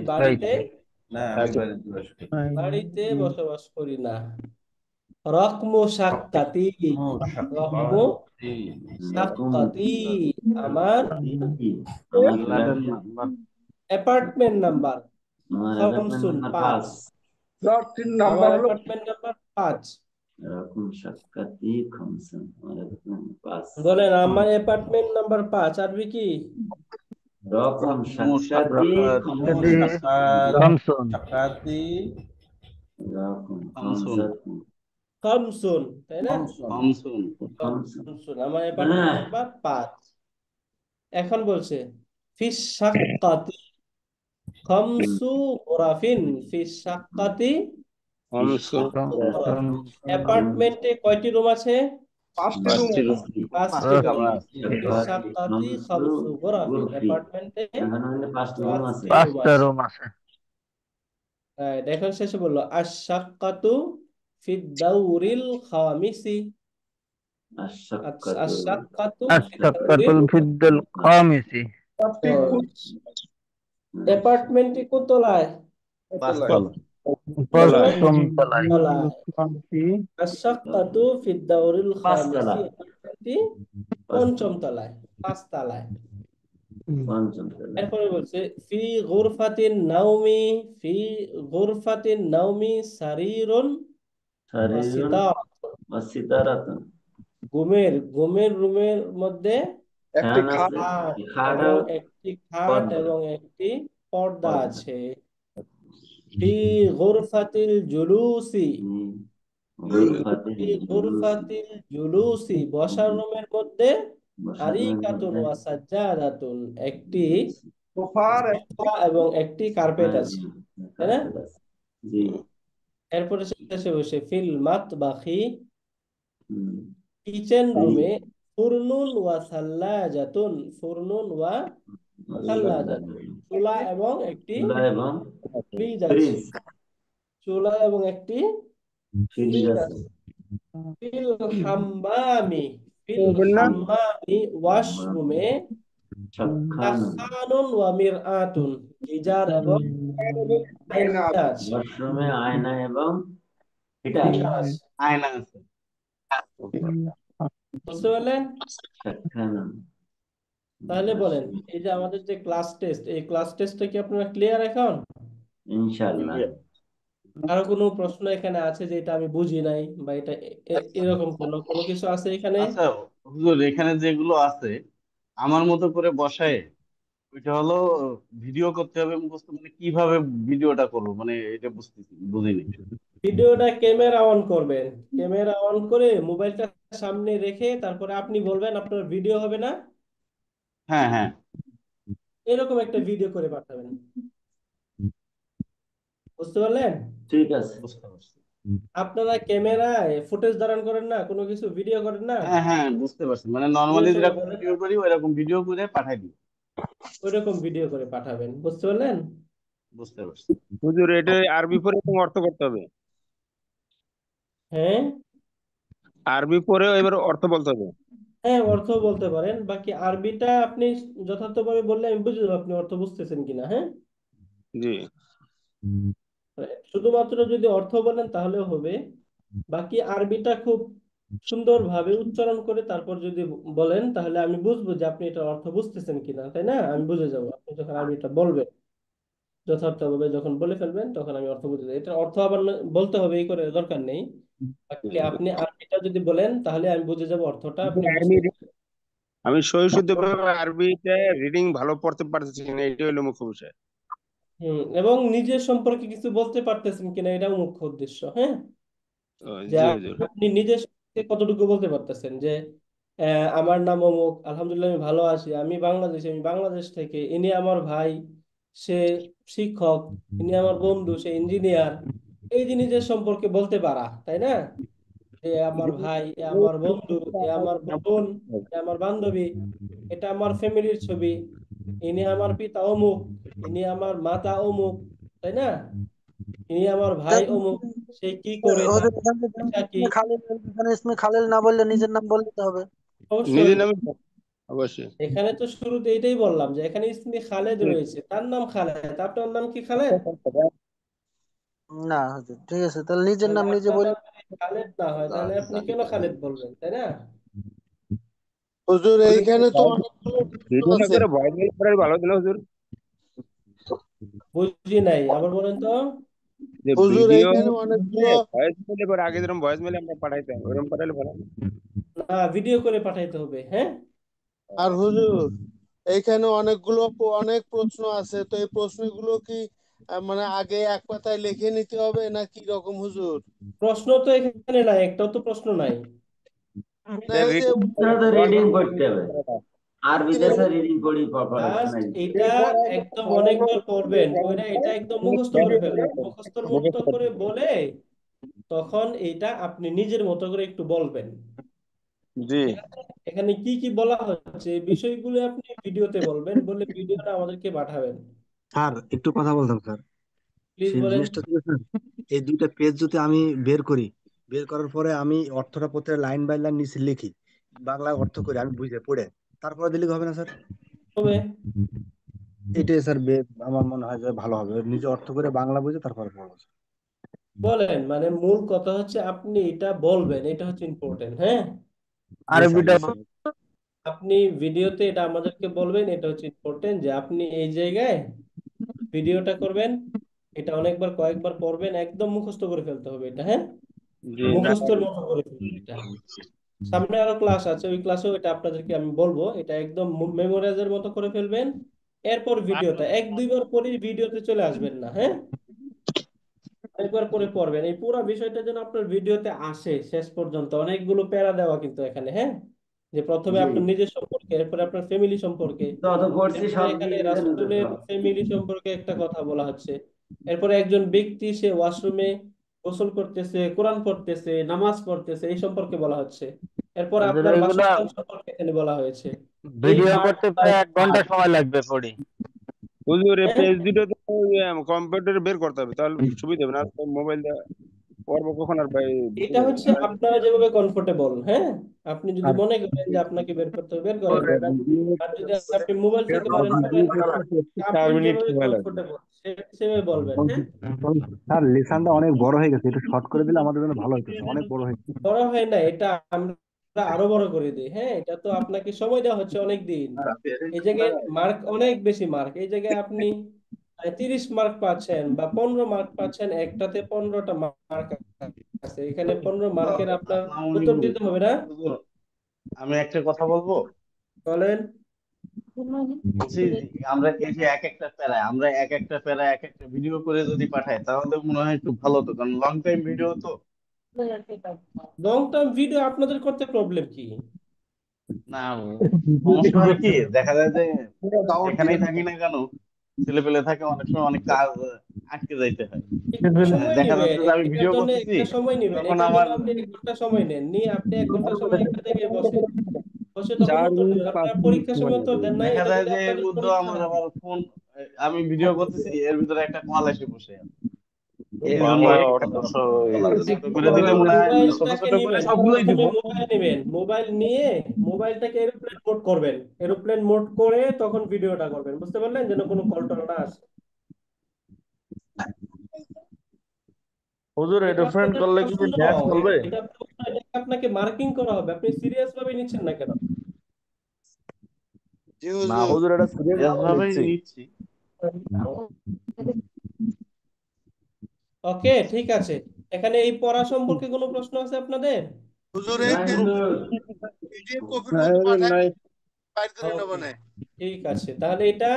বাড়িতে বসবাস করি না। রকমু শাক্কাতি, রকমু শাক্কাতি, আমার অ্যাপার্টমেন্ট নাম্বার খামসুন, 5। 3 আমার নাম্বার হলো অ্যাপার্টমেন্ট নাম্বার 5। বলেন আমার অ্যাপার্টমেন্ট নাম্বার 5 আরবি কি? খামসুন। খামসুন, তাই না? শামসুন। খামসুন, আমার অ্যাপার্টমেন্ট নাম্বার 5। এখন বলছে ফিস শাক্কাতি খামসু গোরাফিন, ফিস শাক্কাতি খামসু গোরাফিন। অ্যাপার্টমেন্টে কয়টি রুম আছে? 5টি রুম 5টি রুম। ফিস শাক্কাতি খামসু গোরাফিন, অ্যাপার্টমেন্টে 5টি রুম পাঁচটা আছে। রুম আছে। এখন শেষে বললো আশ-শাক্কাতু ফিদ দাউরিল খামিসি। আশ-শাক্কাতু ফিদ দাউরিল আশ-শাক্কাতুল ফিদ্দুল খামিসি। 5টি অ্যাপার্টমেন্টটি কোন তলায়? পঞ্চম তলায়। আশ-শাক্কাতু ফিদ দাউরিল খামিসি, অ্যাপার্টমেন্টটি পঞ্চম তলায়, 5 তলায়। এরপরে বলছে ফি গুরফাতিন নাওমি, ফি গুরফাতিন নাওমি সারিরুন ওয়া সিতারাতুন। ঘুমের রুমের মধ্যে একটি খাট একটি খাট এবং একটি পর্দা আছে। ফি গুরফাতিল জুলুসি, ফি গুরফাতিল জুলুসি, বসার রুমের মধ্যে আরিকাতুন ওয়া সাজ্জাদাতুন, একটি সোফার সোফা এবং একটি কার্পেট আছে, তাই না? এরপরে শেষে বসে ফিল মাতবাখি, কিচেন রুমে ফুরনুন ওয়া সাল্লাজাতুন, ফুরনুন ওয়া সাল্লাজাতুন, চুলা এবং একটি ফ্রিজ আছে, চুলা এবং একটি ফ্রিজ আছে। ফিল হাম্মামি, ফিল হাম্মামি, ওয়াশরুমে সাখানুন ওয়া মিরআতুন, গিজার এবং আয়না আছে, হিটার আছে। আয়না আছে। বুঝতে পারলেন? তাহলে বলেন এই যে আমাদের যে ক্লাস টেস্ট, এই ক্লাস টেস্টটা কি আপনারা ক্লিয়ার এখন? আরো কোনো প্রশ্ন এখানে আছে যেটা আমি বুঝি নাই, বা এটা এরকম কোনো কিছু আছে এখানে? আচ্ছা হুজুর, এখানে যেগুলো আছে আমার মতো করে বসায়, ওইটা হলো ভিডিও করতে হবে মুখস্থ, মানে কিভাবে ভিডিওটা করবো, মানে এটা বুঝিনি। ভিডিওটা ক্যামেরা অন করবেন, ক্যামেরা অন করে মোবাইলটা সামনে রেখে তারপরে আপনি বলবেন আপনার ভিডিও হবে না, হ্যাঁ হ্যাঁ, এরকম একটা ভিডিও করে পাঠাবেন। বুঝতে পারলেন? বুঝতে পারছি। আপনারা ক্যামেরায় ফুটেজ ধারণ করেন না, কোনো কিছু ভিডিও করেন না, হ্যাঁ হ্যাঁ, বুঝতে পারছি, মানে নর্মালি ভিডিও করে যেরকম বলেন, ভিডিও করি ওইরকম ভিডিও করে পাঠাই দিই। ওইরকম ভিডিও করে পাঠাবেন। বুঝতে পারলেন? বুঝতে পারছি। হুজুর এটা আরবি পরে এবং অর্থ করতে হবে। হ্যাঁ, আরবি পরে এবার অর্থ বলতে হবে। হ্যাঁ, অর্থ বলতে পারেন, বাকি আরবিটা আপনি যথার্থভাবে বললে আমি বুঝে যাবো আপনি অর্থ বুঝতেছেন কিনা। হ্যাঁ, জি। শুধুমাত্র যদি অর্থ বলেন তাহলেও হবে। বাকি আরবিটা খুব সুন্দরভাবে উচ্চারণ করে তারপর যদি বলেন তাহলে আমি বুঝবো যে আপনি এটা অর্থ বুঝতেছেন কিনা, তাই না? আমি বুঝে যাবো আপনি যখন আরবিটা বলবেন, যথার্থভাবে যখন বলে ফেলবেন তখন আমি অর্থ বুঝে যাবো। এটা অর্থ আবার বলতে হবে এই করে দরকার নেই। বাকি আপনি আরবিটা যদি বলেন তাহলে আমি বুঝে যাবো অর্থটা আপনি আর্মি বুঝতে। আমি সহিষ্ণুভাবে আরবিতে রিডিং ভালো পড়তে পারতেছি কিনা এটাই হলো মুখ্য বিষয়। এবং নিজের সম্পর্কে কিছু বলতে পারতেছেন কিনা এটাও মুখ্য উদ্দেশ্য। হ্যাঁ, যে জি হুজুর। আপনি নিজের সম্পর্কে কতটুকু বলতে পারতেছেন যে আমার নাম অমুক, আলহামদুলিল্লাহ আমি ভালো আছি, আমি বাংলাদেশি, আমি বাংলাদেশ থেকে, ইনি আমার ভাই, সে শিক্ষক, ইনি আমার বন্ধু, সে ইঞ্জিনিয়ার। এই যে নিজের সম্পর্কে বলতে পারা, তাই না? যে আমার ভাই, এ আমার বন্ধু, এ আমার বোন, এ আমার বান্ধবী, এটা আমার ফ্যামিলির ছবি, ইনি আমার পিতা অমুক, ইনি আমার মাতা অমুক, তাই না? ইনি আমার ভাই অমুক, সে কি করে, তার ওদের এখানে পেশা কি। ইসমে খালিল, এখানে ইসমে খালিল না বললে নিজের নাম বলতে হবে। অবশ্যই। নিজের নামে অবশ্যই। এখানে তো শুরুতে এটাই বললাম যে এখানে ইসমে খালেদ রয়েছে, তার নাম খালেদ, আপনার নাম কি খালেদ? না হুজুর, ঠিক আছে, তাহলে নিজের তাহলে নাম নিজে আপনার বললে। নাম যদি খালেদ না হয় তাহলে আপনি কেন খালেদ বলবেন, তাই না? হুজুর এইখানে তো অনেকগুলো প্রশ্ন ভিডিও না আছে। করে ভয়েস মেল করার ভালো দিন হুজুর। বুঝি নাই, আবার বলেন তো। যে হুজুর ভিডিও এইখানে অনেকগুলো, ভয়েস মেলে করে আগে যেরকম ভয়েস মেলে আমরা পাঠাইতাম ওরকম পাঠালে ভালো। না, ভিডিও করে পাঠাইতে হবে। হ্যাঁ, আর হুজুর এইখানে অনেক প্রশ্ন আছে, তো এই প্রশ্নগুলো কি মানে আগে এক পাতায় লিখে নিতে হবে না কি রকম হুজুর? প্রশ্ন তো এখানে নাই, একটাও তো প্রশ্ন নাই। না এই যে রিডিং করতে হবে, আরবি দেশে রিডিং করি পড়াশোনা জাস্ট নাই। এটা একদম অনেকবার পড়বেন, ওইটা এটা একদম মুখস্থ করে ফেলবেন, মুখস্থর মতো করে বলে তখন এইটা আপনি নিজের মতো করে একটু বলবেন। জি। ঠিক আছে? এখানে কি কি বলা হচ্ছে এই বিষয়গুলো আপনি ভিডিওতে বলবেন, বলে ভিডিওটা আমাদেরকে পাঠাবেন। স্যার একটু কথা বলতাম স্যার। প্লিজ সেই বলেন। জিনিসটা ছিল স্যার, এই দুইটা পেজ যদি আমি বের করি, বের করার পরে আমি অর্থটা প্রত্যেক লাইন বাই লাইন নিচে লিখি, বাংলা অর্থ করে আমি বুঝে পড়ে তারপরে দিলে হবে না স্যার? তবে এটাই স্যার আমার মনে হয় যে ভালো হবে, নিজে অর্থ করে বাংলা বুঝে তারপরে পড়বো স্যার। বলেন, মানে মূল কথা হচ্ছে আপনি এটা বলবেন, এটা হচ্ছে ইম্পর্টেন্ট। হ্যাঁ, জি স্যার, আরবিটা জি স্যার। আপনি ভিডিওতে এটা আমাদেরকে বলবেন, এটা হচ্ছে ইম্পর্টেন্ট যে আপনি এই জায়গায় ভিডিওটা করবেন, এটা অনেকবার কয়েকবার পড়বেন, একদম মুখস্থ করে ফেলতে হবে এটা। হ্যাঁ, জি মুখস্থের মতো করে ফেলবেন এটা। সামনে আরো ক্লাস আছে, ওই ক্লাসেও এটা আপনাদেরকে আমি বলবো, এটা একদম মেমোরাইজের মতো করে ফেলবেন। এরপর ভিডিওটা এক দুইবার পরে ভিডিওতে চলে আসবেন না। হ্যাঁ, একবার করে পড়বেন, এই পুরো বিষয়টা যেন আপনার ভিডিওতে আসে শেষ পর্যন্ত। অনেকগুলো প্যারা দেওয়া কিন্তু এখানে। হ্যাঁ, যে প্রথমে জি, আপনার নিজের সম্পর্কে, এরপরে আপনার ফ্যামিলি সম্পর্কে, যত করছি এরপরে সব এখানে দিয়ে দিবেন তো রাসূলের সব। ফ্যামিলি সম্পর্কে একটা কথা বলা হচ্ছে। এরপরে একজন ব্যক্তি সে ওয়াশরুমে গোসল করতেছে, কোরআন পড়তেছে, নামাজ পড়তেছে, এই সম্পর্কে বলা হচ্ছে। এরপর হুজুর আপনার এইগুলা বাসস্থান সম্পর্কে এখানে বলা হয়েছে। এই ভিডিও হাট করতে প্রায় 1 ঘন্টা সময় লাগবে পড়ি। হুজুর এই পেজ দুটো তো কম্পিউটারে বের করতে হবে তাহলে সুবিধা হবে না মোবাইল দিয়ে পড়বো কখন আর ভাই। এটা হচ্ছে আপনারা যেভাবে কমফোর্টেবল। হ্যাঁ, আপনি যদি মনে করেন যে আপনাকে বের করতে হবে, বের করেন। আর যদি আপনি মোবাইল থেকে পারেন পারেন, চার আপনি মিনিট যেভাবে সময় লাগবে। কমফোর্টেবল সেভাবে বলবেন। হ্যাঁ, স্যার লেসানটা অনেক বড় হয়ে গেছে, একটু শর্ট করে দিলে আমাদের জন্য ভালো হতো স্যার, অনেক বড় হয়ে গেছে। বড় হয় না, এটা আমরা আরো বড় করে দিই। হ্যাঁ, এটা তো আপনাকে সময় দেওয়া হচ্ছে অনেক দিন। এই জায়গায় মার্ক অনেক বেশি মার্ক, এই জায়গায় আপনি 30 মার্ক পাচ্ছেন বা 15 মার্ক পাচ্ছেন, একটাতে 15টা মার্ক আছে, এখানে 15 মার্কের আপনার আসসালামু উত্তর আলাইকুম দিতে হবে না। হুজুর, আমি একটা কথা বলবো। বলেন। বলছি যে আমরা এই যে এক একটা প্যারা এক একটা ভিডিও করে যদি পাঠাই তাহলে মনে হয় একটু ভালো হতো, কারণ লং টাইম ভিডিও তো। লং টার্ম ভিডিও আপনাদের করতে প্রবলেম কি? না, সমস্যা হয় কি, দেখা যায় যে যেখানেই থাকি না কেন ছেলে পেলে থাকে, অনেক সময় অনেক কাজ আটকে যাইতে হয়। একটু সময় দেখা নেবেন, যাচ্ছে যে আমি এটার ভিডিও জন্য করতেছি, একটা সময় নেবেন, তখন এটার আমার জন্য আপনি 1 ঘন্টা সময় নেন, নিয়ে আপনি 1 ঘন্টা সময় একটা জায়গায় বসেন, বসে তখন 4 উত্তর মিনিট দিবেন। 5 আপনার মিনিট পরীক্ষার সময় সময় উত্তর লাগবে। দেন নাই, দেখা এটা যায় দিলে যে এর আপনাদের মধ্যে পরীক্ষা আমার হবে। আবার ফোন, আমি ভিডিও করতেছি এর ভিতরে একটা কল এসে বসে আছে। এরকম বাংলা একটা অর্থ ছোট করে দিলে মনে হয় ছোট মোবাইলটাকে ছোট করে নিবেন, সবগুলোই দিব। প্রথমে মোবাইল নেবেন, মোবাইল নিয়ে মোবাইলটাকে এরোপ্লেন মোড করবেন, এরোপ্লেন মোড করে তখন ভিডিওটা করবেন, বুঝতে পারলেন, যেন কোনো কল টল না আসে। হুজুর এটা এরোপ্লেন আপনাদের করলে কি প্রশ্ন, নেট চলবে? এটা প্রশ্ন, এটাকে আপনাকে মার্কিং করা হবে, আপনি সিরিয়াস ভাবে নিচ্ছেন না কেন? জি না হুজুর। হুজুর, এটা সিরিয়াস এভাবেই নিচ্ছি। ওকে, ঠিক আছে। এখানে এই পড়া সম্পর্কে কোনো প্রশ্ন আছে আপনাদের? হুজুর এই পিডিএফ কপির নাই মধ্যে হুজুর, পাঠায় নাই। বাইর করে নেবো ওকে, না। ঠিক আছে, তাহলে এটা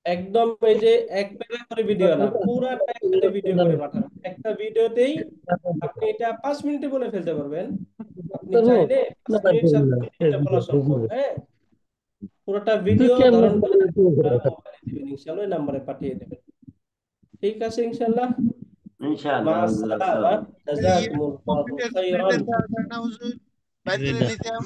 একদম এই যে এক প্যারা করে ভিডিও না, পুরাটা একসাথে ভিডিও করে পাঠাবেন। একটা ভিডিওতেই আপনি এটা 5 মিনিটে বলে ফেলতে পারবেন, আপনি চাইলে 5 মিনিট 7 মিনিট এটা বলা সম্ভব। হ্যাঁ, পুরোটা ভিডিও ধারণ করে আপনারা মোবাইলে দিবেন, ইনশাআল্লাহ ওই নাম্বারে পাঠিয়ে দেবেন। ঠিক আছে ইনশাআল্লাহ। মা ইনশাআল্লাহ হুজুর, আসসালামা, আসসালাম। জাযাকুমুল্লাহু কপিটা খাইরান। প্রিন্টের দেওয়া যায় না হুজুর, বাইর করে নিতাম।